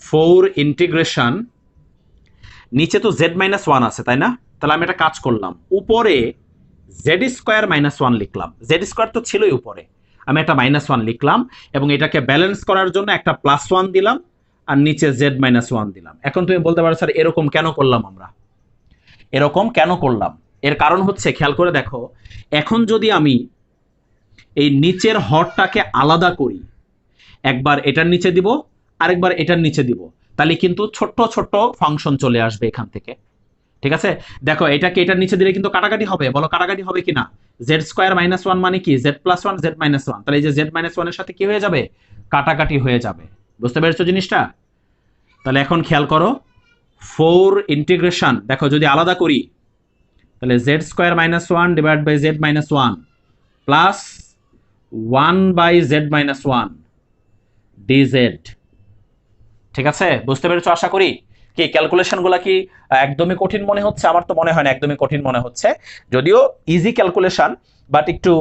4 ইন্টিগ্রেশন, নিচে তো z-1 আছে তাই না? তাহলে আমি একটা কাজ করলাম, উপরে z² - 1 লিখলাম, z² তো ছিলই উপরে, আমি একটা -1 লিখলাম এবং এটাকে ব্যালেন্স করার জন্য একটা +1 দিলাম আর নিচে z-1 দিলাম। এখন তুমি বলতে পারো স্যার এরকম কেন করলাম আমরা, এরকম কেন করলাম? এর কারণ হচ্ছে খেয়াল করে দেখো, এখন যদি আমি এই নিচের হরটাকে আলাদা করি, একবার এটার নিচে দিব আরেকবার এটার নিচে দিব, তাহলে কিন্তু ছোট্ট ছোট্ট ফাংশন চলে আসবে এখান থেকে। ঠিক আছে, দেখো এটাকে এটার নিচে দিলে কিন্তু কাটাকাটি হবে, বলো কাটাকাটি হবে কিনা? z² - 1 মানে কি, z+1 z-1, তাহলে এই যে z-1 এর সাথে কি হয়ে যাবে, কাটাকাটি হয়ে যাবে। বুঝতে পেরেছো জিনিসটা? তাহলে এখন খেয়াল করো, 4 ইন্টিগ্রেশন, দেখো যদি আলাদা করি তাহলে z² - 1 divide by z-1 plus 1/z-1 dz। ঠিক আছে, বুঝতে পেরেছো আশা করি? কি ক্যালকুলেশন গুলা কি একদমই কঠিন মনে হচ্ছে? আমার তো মনে হয় না একদমই কঠিন মনে হচ্ছে, যদিও ইজি ক্যালকুলেশন, বাট একটু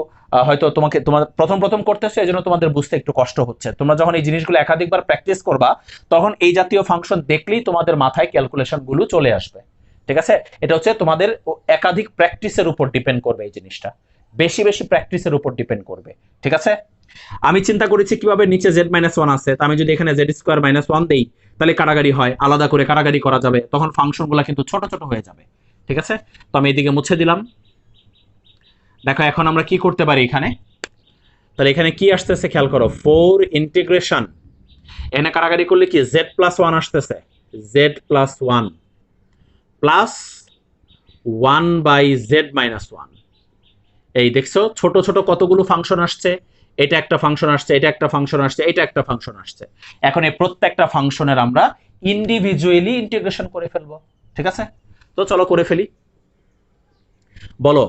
হয়তো তোমার প্রথম করতেছো এই জন্য তোমাদের বুঝতে একটু কষ্ট হচ্ছে। তোমরা যখন এই জিনিসগুলো একাধিকবার প্র্যাকটিস করবা তখন এই জাতীয় ফাংশন দেখলেই তোমাদের মাথায় ক্যালকুলেশন গুলো চলে আসবে। ঠিক আছে, এটা হচ্ছে তোমাদের একাধিক প্র্যাকটিসের উপর ডিপেন্ড করবে, এই জিনিসটা বেশি প্র্যাকটিসের উপর ডিপেন্ড করবে। ঠিক আছে, আমি চিন্তা করেছি কিভাবে নিচে z-1 আছে, তা আমি যদি এখানে z² - 1 দেই তাহলে কাটাকাটি হয়, আলাদা করে কাটাকাটি করা যাবে, তখন ফাংশনগুলো কিন্তু ছোট ছোট হয়ে যাবে। ঠিক আছে, তো আমি এদিকে মুছে দিলাম। দেখো এখন আমরা কি করতে পারি এখানে, তাহলে এখানে কি আসতেছে খেয়াল করো, 4 ইন্টিগ্রেশন, এখানে কাটাকাটি করলে কি z+1 আসতেছে, z+1 প্লাস 1/z-1। এই দেখছো ছোট ছোট কতগুলো ফাংশন আসছে, এটা একটা ফাংশন আসছে, এটা একটা ফাংশন আসছে, এটা একটা ফাংশন আসছে। এখন এই প্রত্যেকটা ফাংশনের আমরা ইন্ডিভিজুয়ালি ইন্টিগ্রেশন করে ফেলবো। ঠিক আছে, তো চলো করে ফেলি। বলো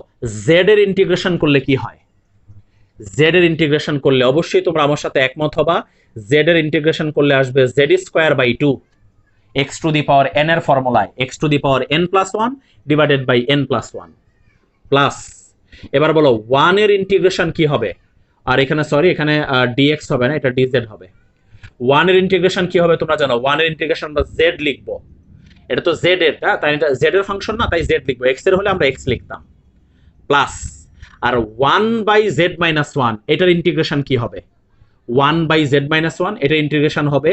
জেড এর ইন্টিগ্রেশন করলে কি হয়? জেড এর ইন্টিগ্রেশন করলে অবশ্যই তোমরা আমার সাথে একমত হবা, জেড এর ইন্টিগ্রেশন করলে আসবে z² / 2 x⁻n এর ফর্মুলায় x⁻n+1 divided by n+1 plus, এবার বলো 1 এর ইন্টিগ্রেশন কি হবে? আর এখানে সরি, এখানে dx হবে না, এটা dz হবে। 1 এর ইন্টিগ্রেশন কি হবে তোমরা জানো, 1 এর ইন্টিগ্রেশন আমরা z লিখবো, এটা তো z এর, তাই এটা z এর ফাংশন না, তাই z লিখবো, x এর হলে আমরা x লিখতাম, প্লাস আর 1/z-1 এটার ইন্টিগ্রেশন কি হবে? 1/z-1 এটার ইন্টিগ্রেশন হবে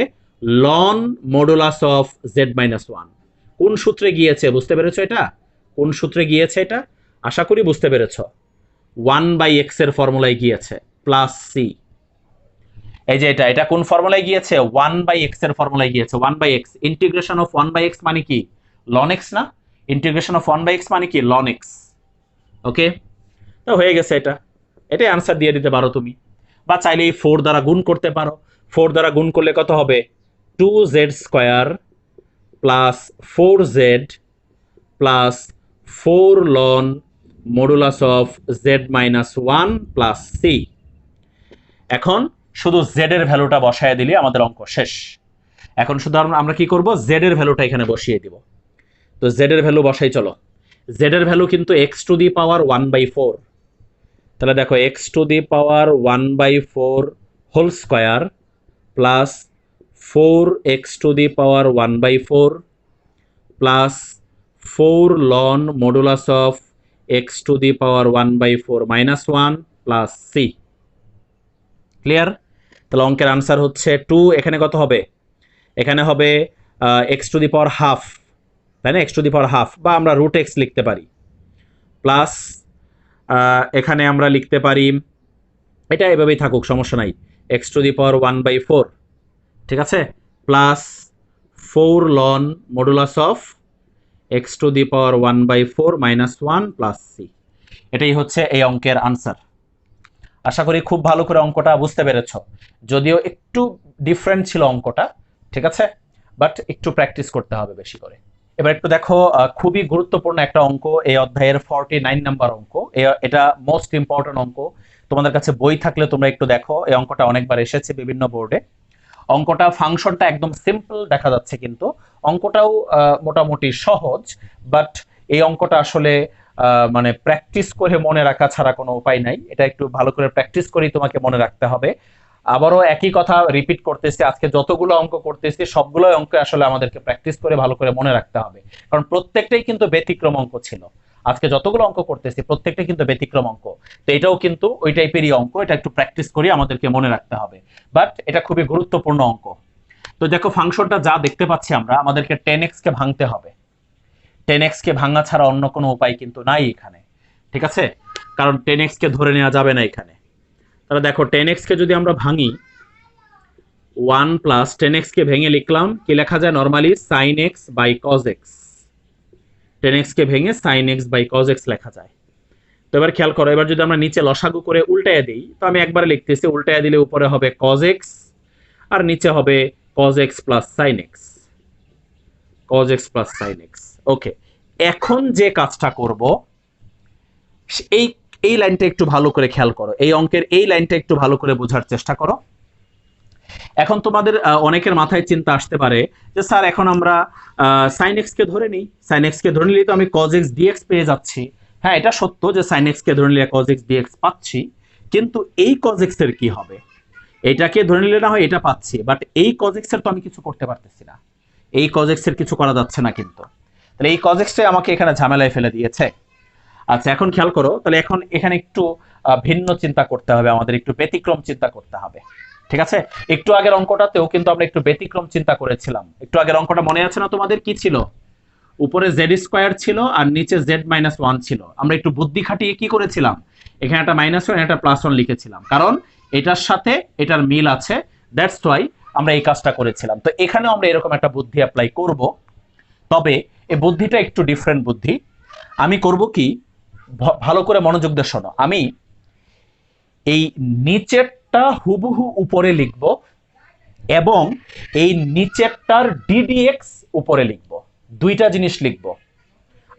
ln মডুলাস অফ z-1। কোন সূত্রে গিয়েছে বুঝতে পেরেছো? এটা কোন সূত্রে গিয়েছে এটা? আশা করি বুঝতে পেরেছো, 1/x এর ফর্মুলায় গিয়েছে, প্লাস সি। এই যে এটা কোন ফর্মুলায় গিয়েছে? 1/x এর ফর্মুলায় গিয়েছে। 1/x, ইন্টিগ্রেশন অফ 1/x মানে কি? ln x না? ইন্টিগ্রেশন অফ 1/x মানে কি? ln x। ওকে, তো হয়ে গেছে এটা। এটাই আনসার দিয়ে দিতে পারো তুমি, বা চাইলে এই 4 দ্বারা গুণ করতে পারো। 4 দ্বারা গুণ করলে কত হবে? 2z square plus 4z plus 4 ln modulus of z minus 1 plus c. এখন শুধু z এর ভ্যালুটা বসায় দিলে আমাদের অঙ্ক শেষ। এখন শুধু আমরা কি করব? z এর ভ্যালুটা এখানে বসিয়ে দিব। তো z এর ভ্যালু বসাই চলো। z এর ভ্যালু কিন্তু x টু দি পাওয়ার 1/4। তাহলে দেখো x to the power 1/4 whole square plus 4x to the power 1/4 plus 4 ln modulus of x to the power 1/4 minus 1 plus সি। ক্লিয়ার? তাহলে অঙ্কের আনসার হচ্ছে 2। এখানে কত হবে? এখানে হবে x to the power half, তাই না? x to the power half, বা আমরা রুট x লিখতে পারি, প্লাস এখানে আমরা লিখতে পারি, এটা এভাবেই থাকুক সমস্যা নাই, x টু দি পাওয়ার 1/4, ঠিক আছে, plus 4 ln modulus of x to the power 1/4 minus 1 plus সি। এটাই হচ্ছে এই অঙ্কের আনসার। আশা করি খুব ভালো করে অঙ্কটা বুঝতে পেরেছ, যদিও একটু ডিফারেন্ট ছিল অঙ্কটা, ঠিক আছে, বাট একটু প্র্যাকটিস করতে হবে বেশি করে। এবার একটু দেখো, খুবই গুরুত্বপূর্ণ একটা অঙ্ক, এই অধ্যায়ের 49 নাম্বার অঙ্ক। এটা মোস্ট ইম্পর্টেন্ট অঙ্ক। তোমাদের কাছে বই থাকলে তোমরা একটু দেখো, এই অঙ্কটা অনেকবার এসেছে বিভিন্ন বোর্ডে। অঙ্কটা ফাংশনটা একদম সিম্পল দেখা যাচ্ছে, কিন্তু অঙ্কটাও মোটামুটি সহজ, বাট এই অঙ্কটা আসলে মানে প্র্যাকটিস করে মনে রাখা ছাড়া কোনো উপায় নাই। এটা একটু ভালো করে প্র্যাকটিস করেই তোমাকে মনে রাখতে হবে। আবারও একই কথা রিপিট করতেছি, আজকে যতগুলো অঙ্ক করতেছি সবগুলো অঙ্ক আসলে আমাদেরকে প্র্যাকটিস করে ভালো করে মনে রাখতে হবে, কারণ প্রত্যেকটাই কিন্তু ব্যতিক্রম অঙ্ক ছিল। আজকে যতগুলো অঙ্ক করতেছি প্রত্যেকটাই কিন্তু ব্যতিক্রম অঙ্ক। তো এটাও কিন্তু ওই টাইপেরই অঙ্ক, এটা একটু প্র্যাকটিস করে আমাদেরকে মনে রাখতে হবে, বাট এটা খুবই গুরুত্বপূর্ণ অঙ্ক। তো দেখো ফাংশনটা যা দেখতে পাচ্ছি আমরা, আমাদেরকে 10x কে ভাঙতে হবে। 10x কে ভাঙা ছাড়া অন্য কোনো উপায় কিন্তু নাই এখানে, ঠিক আছে, কারণ 10x কে ধরে নেওয়া যাবে না এখানে। তাহলে দেখো 10x কে যদি আমরা ভাঙি, 1 প্লাস 10x কে ভেঙে লিখলাম, কি লেখা যায় normally? sin x by cos x। 10x কে ভেঙে sin x by cos x লেখা যায়। তো এবার খেয়াল করো, এবার যদি আমরা নিচে লসাগু করে উল্টায় দিই, তো আমি একবারে লিখতেছি, উল্টায় দিলে উপরে হবে cos x আর নিচে হবে cos x plus sin x, cos x plus sin x। ওকে, এখন যে কাজটা করব, এই এই লাইনটা একটু ভালো করে খেয়াল করো, এই অঙ্কের এই লাইনটা একটু ভালো করে বোঝার চেষ্টা করো। এখন তোমাদের অনেকের মাথায় চিন্তা আসতে পারে যে স্যার এখন আমরা sin x কে ধরে নিই, sin x কে ধরে নিলেই তো আমি cos x dx পেয়ে যাচ্ছি। হ্যাঁ, এটা সত্য যে sin x কে ধরে নিলে cos x dx পাচ্ছি, কিন্তু এই cos x এর কি হবে? এটাকে ধরে নিলে না হয় এটা পাচ্ছি, বাট এই cos x এর তো আমি কিছু করতে পারতেছি না, এই cos x এর কিছু করা যাচ্ছে না কিন্তু। তাহলে এই cos x টাই আমাকে এখানে ঝামেলায় ফেলে দিয়েছে। আচ্ছা, এখন খেয়াল করো, তাহলে এখন এখানে একটু ভিন্ন চিন্তা করতে হবে আমাদের, একটু ব্যতিক্রম চিন্তা করতে হবে, ঠিক আছে। একটু আগের অঙ্কটাতেও কিন্তু আমরা একটু ব্যতিক্রম চিন্তা করেছিলাম। একটু আগের অঙ্কটা মনে আছে না তোমাদের? কি ছিল? উপরে জেড স্কোয়ার ছিল আর নিচে জেড মাইনাস 1 ছিল। আমরা একটু বুদ্ধি খাটিয়ে কি করেছিলাম, এখানে একটা -1 একটা +1 লিখেছিলাম, কারণ এটার সাথে এটার মিল আছে, দ্যাটস ওয়াই আমরা এই কাজটা করেছিলাম। তো এখানেও আমরা এরকম একটা বুদ্ধি অ্যাপ্লাই করব, তবে এই বুদ্ধিটা একটু ডিফারেন্ট বুদ্ধি। আমি করব কি, ভালো করে মনোযোগ দিয়ে শোনো, আমি এই নিচেরটা হুবহু উপরে লিখব এবং এই নিচেরটার ডিডিএক্স উপরে লিখব। দুইটা জিনিস লিখব,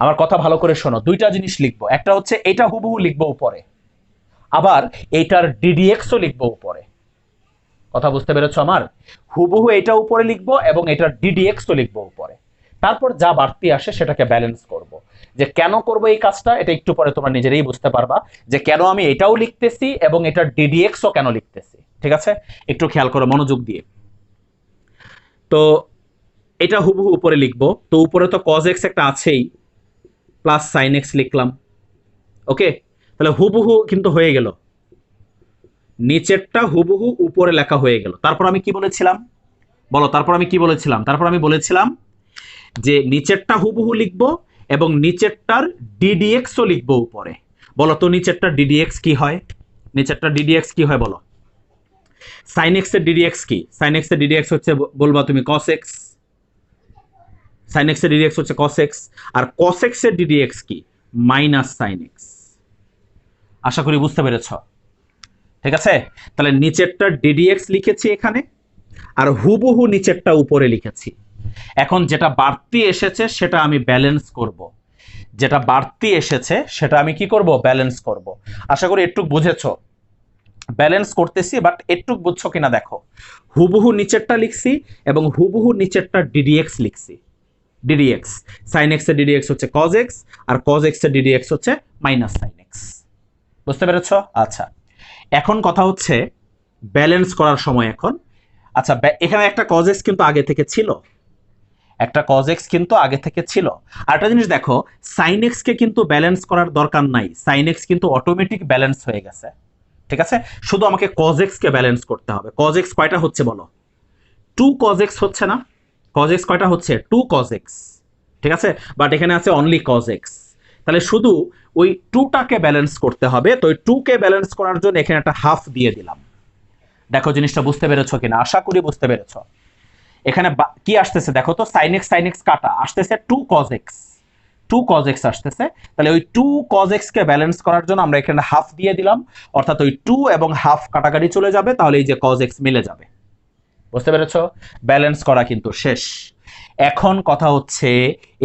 আমার কথা ভালো করে শোনো, দুইটা জিনিস লিখব। একটা হচ্ছে এটা হুবহু লিখব উপরে, আবার এইটার ডিডিএক্সও লিখব উপরে। কথা বুঝতে পেরেছো আমার? হুবহু এটা উপরে লিখব এবং এটার ডিডিএক্সও লিখব উপরে। তারপর যা বাড়তি আসে সেটাকে ব্যালেন্স করব। যে কেন করব এই কাজটা, এটা একটু পরে তোমরা নিজেরাই বুঝতে পারবা, যে কেন আমি এটাও লিখতেছি এবং এটার ডিডিএক্সও কেন লিখতেছি, ঠিক আছে? একটু খেয়াল করো মনোযোগ দিয়ে। তো এটা হুবহু উপরে লিখব, তো উপরে তো cos x একটা আছেই, প্লাস sin x লিখলাম। ওকে, তাহলে হুবহু কিন্তু হয়ে গেল, নিচেরটা হুবহু উপরে লেখা হয়ে গেল। তারপর আমি কি বলেছিলাম বলো? তারপর আমি কি বলেছিলাম? তারপর আমি বলেছিলাম যে নিচেরটা হুবহু লিখব এবং নিচেরটার ডিডিএক্সও লিখব উপরে। বলো তো নিচেরটার ডিডিএক্স কি হয়? নিচেরটার ডিডিএক্স কি হয় বলো? sin x এর ডিডিএক্স কি? sin x এর ডিডিএক্স হচ্ছে, বলবা তুমি, cos x। sin x এর ডিডিএক্স হচ্ছে cos x, আর cos x এর ডিডিএক্স কি? Minus sin x। আশা করি বুঝতে পেরেছ। ঠিক আছে, তাহলে নিচেরটা ডিডিএক্স লিখেছি এখানে, আর হুবহু নিচেরটা উপরে লিখেছি। এখন যেটা বাড়তি এসেছে সেটা আমি ব্যালেন্স করব, যেটা বাড়তি এসেছে সেটা আমি কি করব, ব্যালেন্স করব। আশা করি একটু বুঝেছো। ব্যালেন্স করতেছি, বাট একটু বুঝছো কিনা দেখো। হুবহু নিচেরটা লিখছি এবং হুবহু নিচেরটা ডিডিএক্স লিখছি। ডিডিএক্স সাইন এক্স এর ডিডিএক্স হচ্ছে কজ এক্স, আর কজ এক্স এর ডিডিএক্স হচ্ছে মাইনাস সাইন এক্স। বুঝতে পেরেছো? আচ্ছা, এখন কথা হচ্ছে ব্যালেন্স করার সময়। এখন আচ্ছা, এখানে একটা কজ এক্স কিন্তু আগে থেকে ছিল, একটা কজ এক্স কিন্তু আগে থেকে ছিল। আর একটা জিনিস দেখো, সাইন এক্স কে কিন্তু ব্যালেন্স করার দরকার নাই, সাইন এক্স কিন্তু অটোমেটিক ব্যালেন্স হয়ে গেছে। ঠিক আছে, শুধু আমাকে কজ এক্স কে ব্যালেন্স করতে হবে। কজ এক্স কয়টা হচ্ছে বলো? 2 cos x হচ্ছে না? cos x কয়টা হচ্ছে? 2 cos x। ঠিক আছে, বাট এখানে আছে অনলি cos x। তাহলে শুধু ওই 2টাকে ব্যালেন্স করতে হবে। তো ওই 2 কে ব্যালেন্স করার জন্য এখানে একটা হাফ দিয়ে দিলাম। দেখো জিনিসটা বুঝতে পেরেছো কিনা, আশা করি বুঝতে পেরেছো। এখানে কি আসতেছে দেখো তো, sin x কাটা আসতেছে 2 cos x, 2 cos x আসতেছে। তাহলে ওই 2 cos x কে ব্যালেন্স করার জন্য আমরা এখানে হাফ দিয়ে দিলাম, অর্থাৎ ওই 2 এবং হাফ কাটাকাটি চলে যাবে, তাহলে এই যে cos x মিলে যাবে। বুঝতে পেরেছো? ব্যালেন্স করা কিন্তু শেষ। এখন কথা হচ্ছে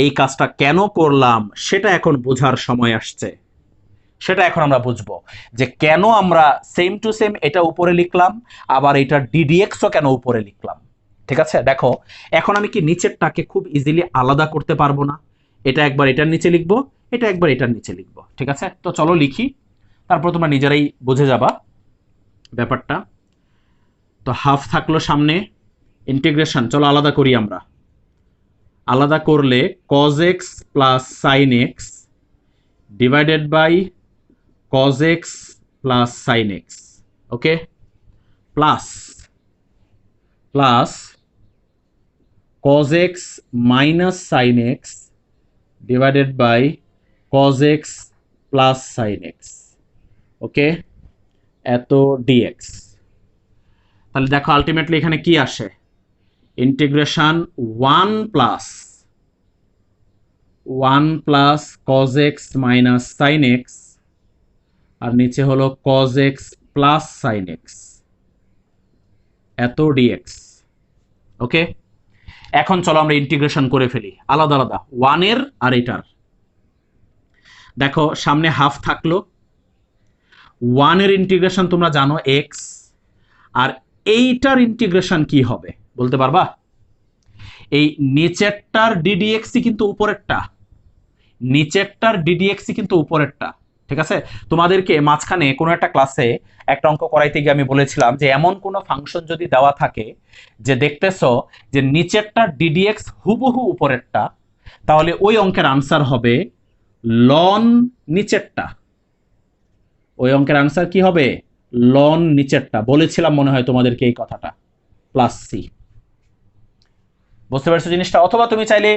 এই কাজটা কেন করলাম সেটা এখন বোঝার সময় আসছে। সেটা এখন আমরা বুঝবো যে কেন আমরা সেম টু সেম এটা উপরে লিখলাম, আবার এটা ডিডিএক্সও কেন উপরে লিখলাম। ঠিক আছে, দেখো এখন আমি কি নিচেরটাকে খুব ইজিলি আলাদা করতে পারবো না? এটা একবার এটার নিচে লিখবো, এটা একবার এটার নিচে লিখবো। ঠিক আছে, তো চলো লিখি, তারপর তোমরা নিজেরাই বুঝে যাবা ব্যাপারটা। তো হাফ থাকলো সামনে, ইন্টিগ্রেশন চলো আলাদা করি আমরা। আলাদা করলে cos x plus sin x divided by cos x plus sin x, okay, plus plus cos x minus sin x divided by cos x plus sin x, okay, এত dx। তাহলে দেখো আলটিমেটলি এখানে কি আসে, integration 1 plus cos x minus sin x, আর নিচে হলো cos x plus sin x, এত dx। ওকে, এখন চলো আমরা ইন্টিগ্রেশন করে ফেলি আলাদা আলাদা 1 এর আর এটার। দেখো সামনে হাফ থাকলো, 1 এর ইন্টিগ্রেশন তোমরা জানো x, আর এইটার ইন্টিগ্রেশন কি হবে বলতে পারবা? এই নিচেরটার ডিডিএক্সই কিন্তু উপরেরটা, নিচেরটার ডিডিএক্সই কিন্তু উপরেরটা। ঠিক আছে, তোমাদেরকে মাঝখানে কোনো একটা ক্লাসে একটা অঙ্ক করাইতে গিয়ে আমি বলেছিলাম যে এমন কোনো ফাংশন যদি দেওয়া থাকে যে দেখতেছো যে নিচেরটার ডিডিএক্স হুবহু উপরেরটা, তাহলে ওই অঙ্কের আনসার হবে লন নিচেরটা। ওই অঙ্কের আনসার কি হবে? লন নিচেরটা। বলেছিলাম মনে হয় তোমাদেরকে এই কথাটা, প্লাস সি। বুঝতে পারছো জিনিসটা? অথবা তুমি চাইলে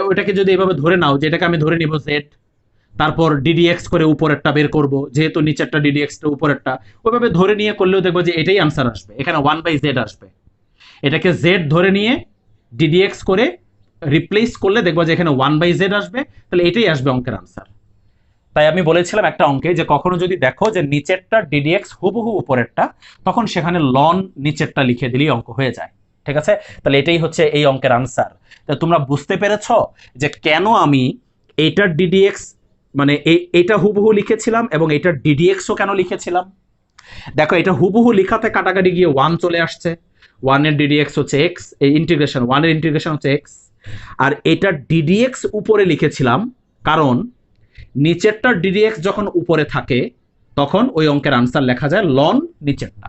ওইটাকে যদি এভাবে ধরে নাও, যে এটাকে আমি ধরে নিব জেড, তারপর ডিডিএক্স করে উপরেরটা বের করব, যেহেতু নিচেরটা ডিডিএক্সটা উপরেরটা, ওইভাবে ধরে নিয়ে করলেও দেখবো যে এটাই আনসার আসবে, এখানে 1/z আসবে। এটাকে জেড ধরে নিয়ে ডিডিএক্স করে রিপ্লেস করলে দেখবো যে এখানে 1/z আসবে, তাহলে এটাই আসবে অঙ্কের আনসার। তাই আমি বলেছিলাম একটা অঙ্কে যে কখনো যদি দেখো যে নিচেরটা ডিডিএক্স হুবহু উপরেরটা, তখন সেখানে লন নিচেরটা লিখে দিলেই অঙ্ক হয়ে যায়। ঠিক আছে, তাহলে এটাই হচ্ছে এই অঙ্কের আনসার। তা তোমরা বুঝতে পেরেছো যে কেন আমি এইটার ডিডিএক্স মানে এইটা হুবহু লিখেছিলাম এবং এইটার ডিডিএক্সও কেন লিখেছিলাম? দেখো এটা হুবহু লিখাতে কাটাকাটি গিয়ে 1 চলে আসছে, 1 এর ডিডিএক্স হচ্ছে এক্স, এই ইন্টিগ্রেশন 1 এর ইন্টিগ্রেশন হচ্ছে এক্স, আর এটার ডিডিএক্স উপরে লিখেছিলাম কারণ নিচেরটার ডিডিএক্স যখন উপরে থাকে তখন ওই অঙ্কের আনসার লেখা যায় লন নিচেরটা।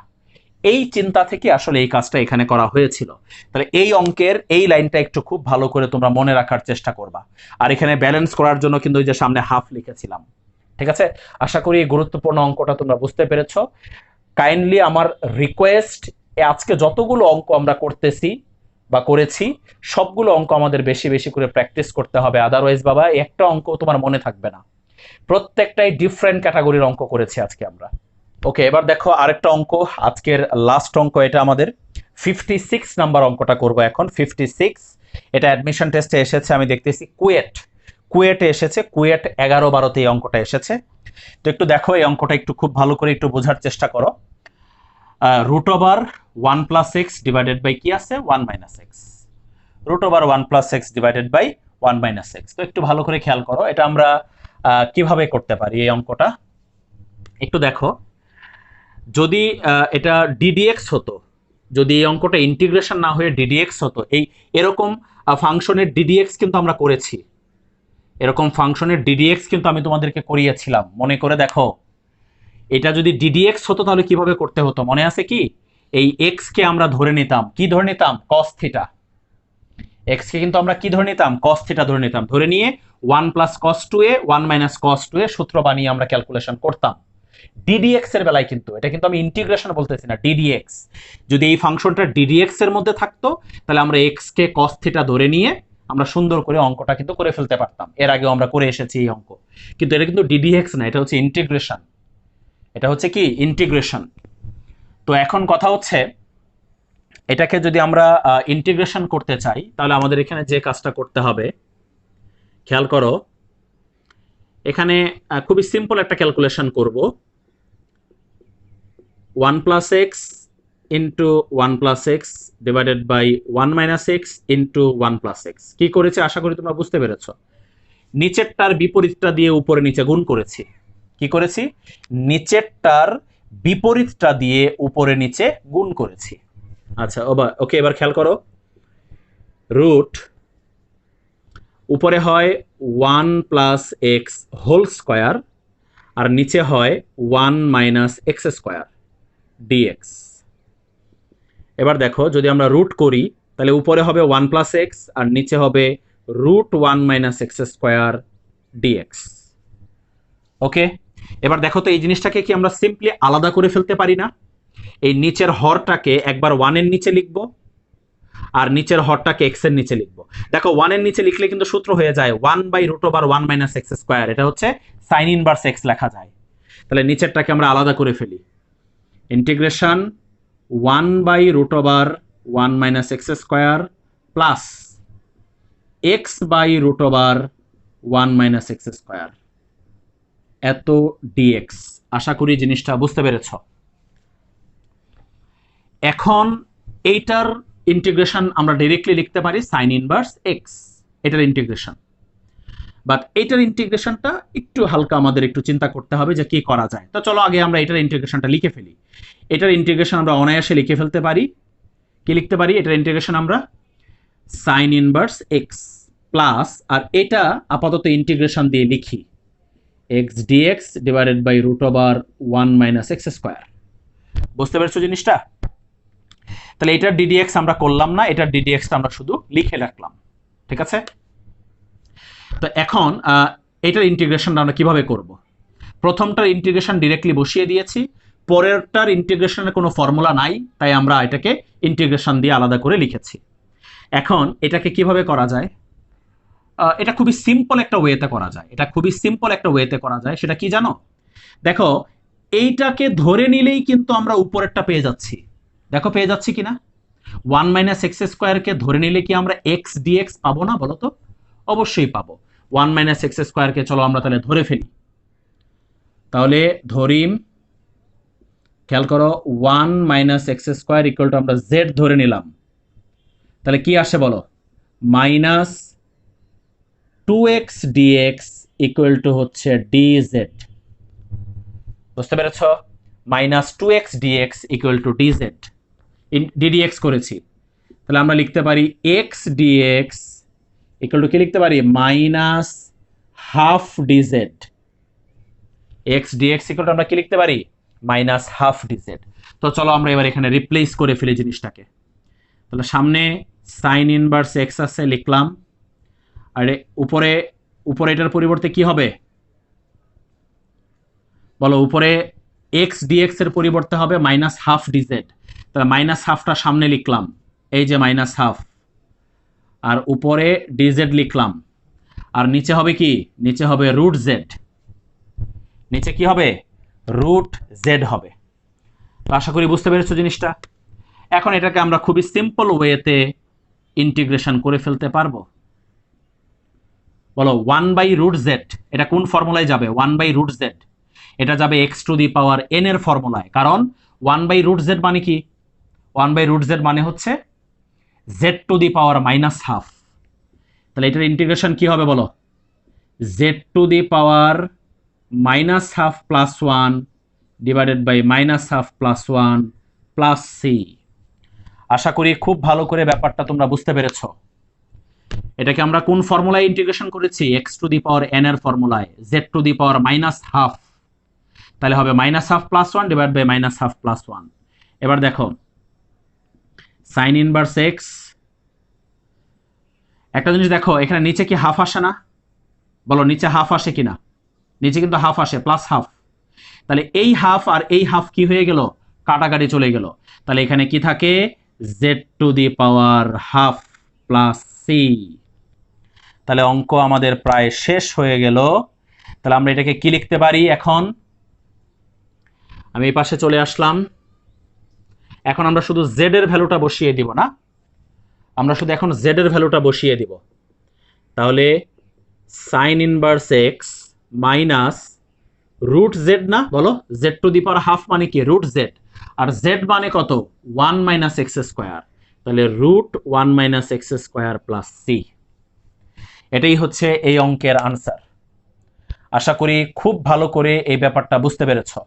এই চিন্তা থেকে আসলে এই কাজটা এখানে করা হয়েছিল। তাহলে এই অঙ্কের এই লাইনটা একটু খুব ভালো করে তোমরা মনে রাখার চেষ্টা করবা। আর এখানে ব্যালেন্স করার জন্য কিন্তু ওই যে সামনে হাফ লিখেছিলাম। ঠিক আছে, আশা করি এই গুরুত্বপূর্ণ অঙ্কটা তোমরা বুঝতে পেরেছো। কাইন্ডলি আমার রিকোয়েস্ট, আজকে যতগুলো অঙ্ক আমরা করতেছি বা করেছি সবগুলো অঙ্ক আমাদের বেশি বেশি করে প্র্যাকটিস করতে হবে, আদারওয়াইজ বাবা একটা অঙ্ক তোমার মনে থাকবে না। প্রত্যেকটাই ডিফারেন্ট ক্যাটাগরির অঙ্ক করেছি আজকে আমরা। ওকে, এবার দেখো আরেকটা অঙ্ক, আজকের লাস্ট অঙ্ক এটা আমাদের 56 নাম্বার অঙ্কটা করব এখন। 56 এটা অ্যাডমিশন টেস্টে এসেছে, আমি দেখতেছি কুয়েটে এসেছে, কুয়েট 11-12তে এই অঙ্কটা এসেছে। তো একটু দেখো এই অঙ্কটা একটু খুব ভালো করে একটু বোঝার চেষ্টা করো। Root over 1 plus x divided by কি আছে 1 minus x, root over 1 plus x divided by 1 minus x. তো একটু ভালো করে খেয়াল করো, এটা আমরা কিভাবে করতে পারি এই অঙ্কটা একটু দেখো। যদি এটা ডিডিএক্স হতো, যদি এই অঙ্কটা ইন্টিগ্রেশন না হয়ে ডিডিএক্স হতো, এরকম ফাংশনের ডিডিএক্স কিন্তু আমরা করেছি, এরকম ফাংশনের ডিডিএক্স কিন্তু আমি তোমাদেরকে করিয়েছিলাম, মনে করে দেখো। এটা যদি ডিডিএক্স হতো তাহলে কিভাবে করতে হতো মনে আছে কি? এই এক্স কে আমরা ধরে নিতাম, কি ধরে নিতাম? Cos theta. এক্স কে কিন্তু আমরা কি ধরে নিতাম? কস থিটা ধরে নিতাম। ধরে নিয়ে 1 plus cos 2a 1 minus cos 2a সূত্র বানিয়ে আমরা ক্যালকুলেশন করতাম। ডিডিএক্স এর বেলায় কিন্তু এটা কিন্তু আমি ইন্টিগ্রেশন বলতেছি না, ডিডিএক্স। যদি এই ফাংশনটা ডিডিএক্স এর মধ্যে থাকতো তাহলে আমরা এক্স কে কস থিটা ধরে নিয়ে আমরা সুন্দর করে অঙ্কটা কিন্তু করে ফেলতে পারতাম। এর আগেও আমরা করে এসেছি এই অঙ্ক, কিন্তু এটা কিন্তু ডিডিএক্স না, এটা হচ্ছে ইন্টিগ্রেশন। এটা হচ্ছে কি? ইন্টিগ্রেশন। তো এখন কথা হচ্ছে এটাকে যদি আমরা ইন্টিগ্রেশন করতে চাই তাহলে আমাদের এখানে যে কাজটা করতে হবে, খেয়াল করো, এখানে খুবই সিম্পল একটা ক্যালকুলেশন করব। 1 plus x into 1 plus x divided by 1 minus x into 1 plus x. কি করেছে আশা করি তোমরা বুঝতে পেরেছ। নিচেরটার বিপরীতটা দিয়ে উপরে নিচে গুণ করেছি। কি করেছি? নিচেরটার বিপরীতটা দিয়ে উপরে নিচে গুণ করেছি। আচ্ছা ওকে, এবার খেয়াল করো, রুট উপরে হয় 1 প্লাস এক্স হোল স্কোয়ার আর নিচে হয় 1 মাইনাস এক্স স্কোয়ার ডিএক্স। এবার দেখো যদি আমরা রুট করি তাহলে উপরে হবে 1 প্লাস এক্স আর নিচে হবে root 1 minus x square dx. Okay, এবার দেখো তো এই জিনিসটাকে কি আমরা সিম্পলি আলাদা করে ফেলতে পারি না? এই নিচের হরটাকে একবার 1 এর নিচে লিখবো আর নিচের হরটাকে এক্স এর নিচে লিখবো। দেখো 1 এর নিচে লিখলে কিন্তু সূত্র হয়ে যায় 1 by root over 1 minus x square, এটা হচ্ছে সাইন ইনভার্স এক্স লেখা যায়। তাহলে নিচেরটাকে আমরা আলাদা করে ফেলি, integration 1 by root over 1 minus x square plus x by root over 1 minus x square এত ডিএক্স। আশা করি জিনিসটা বুঝতে পেরেছ। এখন এইটার ইন্টিগ্রেশন আমরা ডাইরেক্টলি লিখতে পারি সাইন ইনভার্স এক্স, এটার ইন্টিগ্রেশন। বাট এটার ইন্টিগ্রেশনটা একটু হালকা আমাদের একটু চিন্তা করতে হবে যে কি করা যায়। তো চলো আগে আমরা এটার ইন্টিগ্রেশনটা লিখে ফেলি। এটার ইন্টিগ্রেশন আমরা অনায়াসে লিখে ফেলতে পারি। কি লিখতে পারি? এটার ইন্টিগ্রেশন আমরা সাইন ইনভার্স এক্স প্লাস, আর এটা আপাতত ইন্টিগ্রেশন দিয়ে লিখি x dx divided by root over 1 minus x square. বুঝতে পেরেছো জিনিসটা? তাহলে এটার ডিডিএক্স আমরা করলাম না, এটার ডিডিএক্সটা আমরা শুধু লিখে রাখলাম। ঠিক আছে? তো এখন এটার ইন্টিগ্রেশনটা আমরা কিভাবে করব? প্রথমটার ইন্টিগ্রেশন ডিরেক্টলি বসিয়ে দিয়েছি, পরেরটার ইন্টিগ্রেশনের কোনো ফর্মুলা নাই, তাই আমরা এটাকে ইন্টিগ্রেশন দিয়ে আলাদা করে লিখেছি। এখন এটাকে কিভাবে করা যায়? এটা খুবই সিম্পল একটা ওয়েতে করা যায়, এটা খুবই সিম্পল একটা ওয়েতে করা যায়। সেটা কি জানো? দেখো এইটাকে ধরে নিলেই কিন্তু আমরা উপরেরটা পেয়ে যাচ্ছি। দেখো পেয়ে যাচ্ছি কিনা? 1 মাইনাস এক্স স্কোয়ারকে ধরে নিলে কি আমরা এক্স ডিএক্স পাবো না? বলো তো। অবশ্যই পাবো। 1 মাইনাস এক্স স্কোয়ারকে চলো আমরা তাহলে ধরে ফেলি। তাহলে ধরিম, খেয়াল করো, 1 minus x square equal to আমরা জেড ধরে নিলাম। তাহলে কি আসে বলো? Minus 2x dx equal to হচ্ছে dz। বুঝতে পেরেছ? Minus 2x dx equal to dz। ddx করেছি, তাহলে আমরা লিখতে পারি x dx ইকুয়াল টু কি লিখতে পারি? Minus half dz। x dx equal to আমরা কি লিখতে পারি? Minus half dz। তো চলো আমরা এবার এখানে রিপ্লেস করে ফেলি জিনিসটাকে। তাহলে সামনে সাইন ইনভার্স x আছে, লিখলাম। আর উপরে এটার পরিবর্তে কি হবে বলো? উপরে x dx এর পরিবর্তে হবে মাইনাস হাফ dz। তাহলে মাইনাস হাফটা সামনে লিখলাম, এই যে মাইনাস হাফ, আর উপরে dz লিখলাম। আর নিচে হবে কি? নিচে হবে রুট জেড। নিচে কি হবে? রুট জেড হবে। তো আশা করি বুঝতে পেরেছো জিনিসটা। এখন এটাকে আমরা খুবই সিম্পল ওয়েতে ইন্টিগ্রেশন করে ফেলতে পারবো। বলো 1 বাই রুট জেড, এটা কোন ফর্মুলায় যাবে? 1 বাই রুট জেড, এটা যাবে x to the power n এর ফর্মুলায়। কারণ 1/√z মানে কি? 1/√z মানে হচ্ছে z⁻⁻½ তাহলে এটার ইন্টিগ্রেশন কি হবে বলো? z⁻⁻½ plus 1 divided by -½ plus 1 plus C. আশা করি খুব ভালো করে ব্যাপারটা তোমরা বুঝতে পেরেছো। এটাকে আমরা কোন ফর্মুলায় ইন্টিগ্রেশন করেছি? x⁻n এর ফর্মুলায়, z⁻⁻½ তাহলে হবে -½ প্লাস 1 ডিভাইড বাই -½ প্লাস 1। এবার দেখো সাইন ইনভার্স এক্স, একটা জিনিস দেখো এখানে নিচে কি হাফ আসে না? বলো নিচে হাফ আসে কিনা? নিচে কিন্তু হাফ আসে, প্লাস হাফ। তাহলে এই হাফ আর এই হাফ কি হয়ে গেল? কাটাকাটি চলে গেল। তাহলে এখানে কি থাকে? z⁻½ plus C. তাহলে অঙ্ক আমাদের প্রায় শেষ হয়ে গেল। তাহলে আমরা এটাকে কি লিখতে পারি এখন? আমি এই পাশে চলে আসলাম। এখন আমরা শুধু z এর ভ্যালুটা বসিয়ে দিব না, আমরা শুধু এখন z এর ভ্যালুটা বসিয়ে দিব। তাহলে sign inverse x minus √z না, বলো z⁻½ মানে কি? √z, আর z মানে কত? 1 - x²। তাহলে √1 - x² প্লাস সি। এটাই হচ্ছে এই অঙ্কের আনসার। আশা করি খুব ভালো করে এই ব্যাপারটা বুঝতে পেরেছো।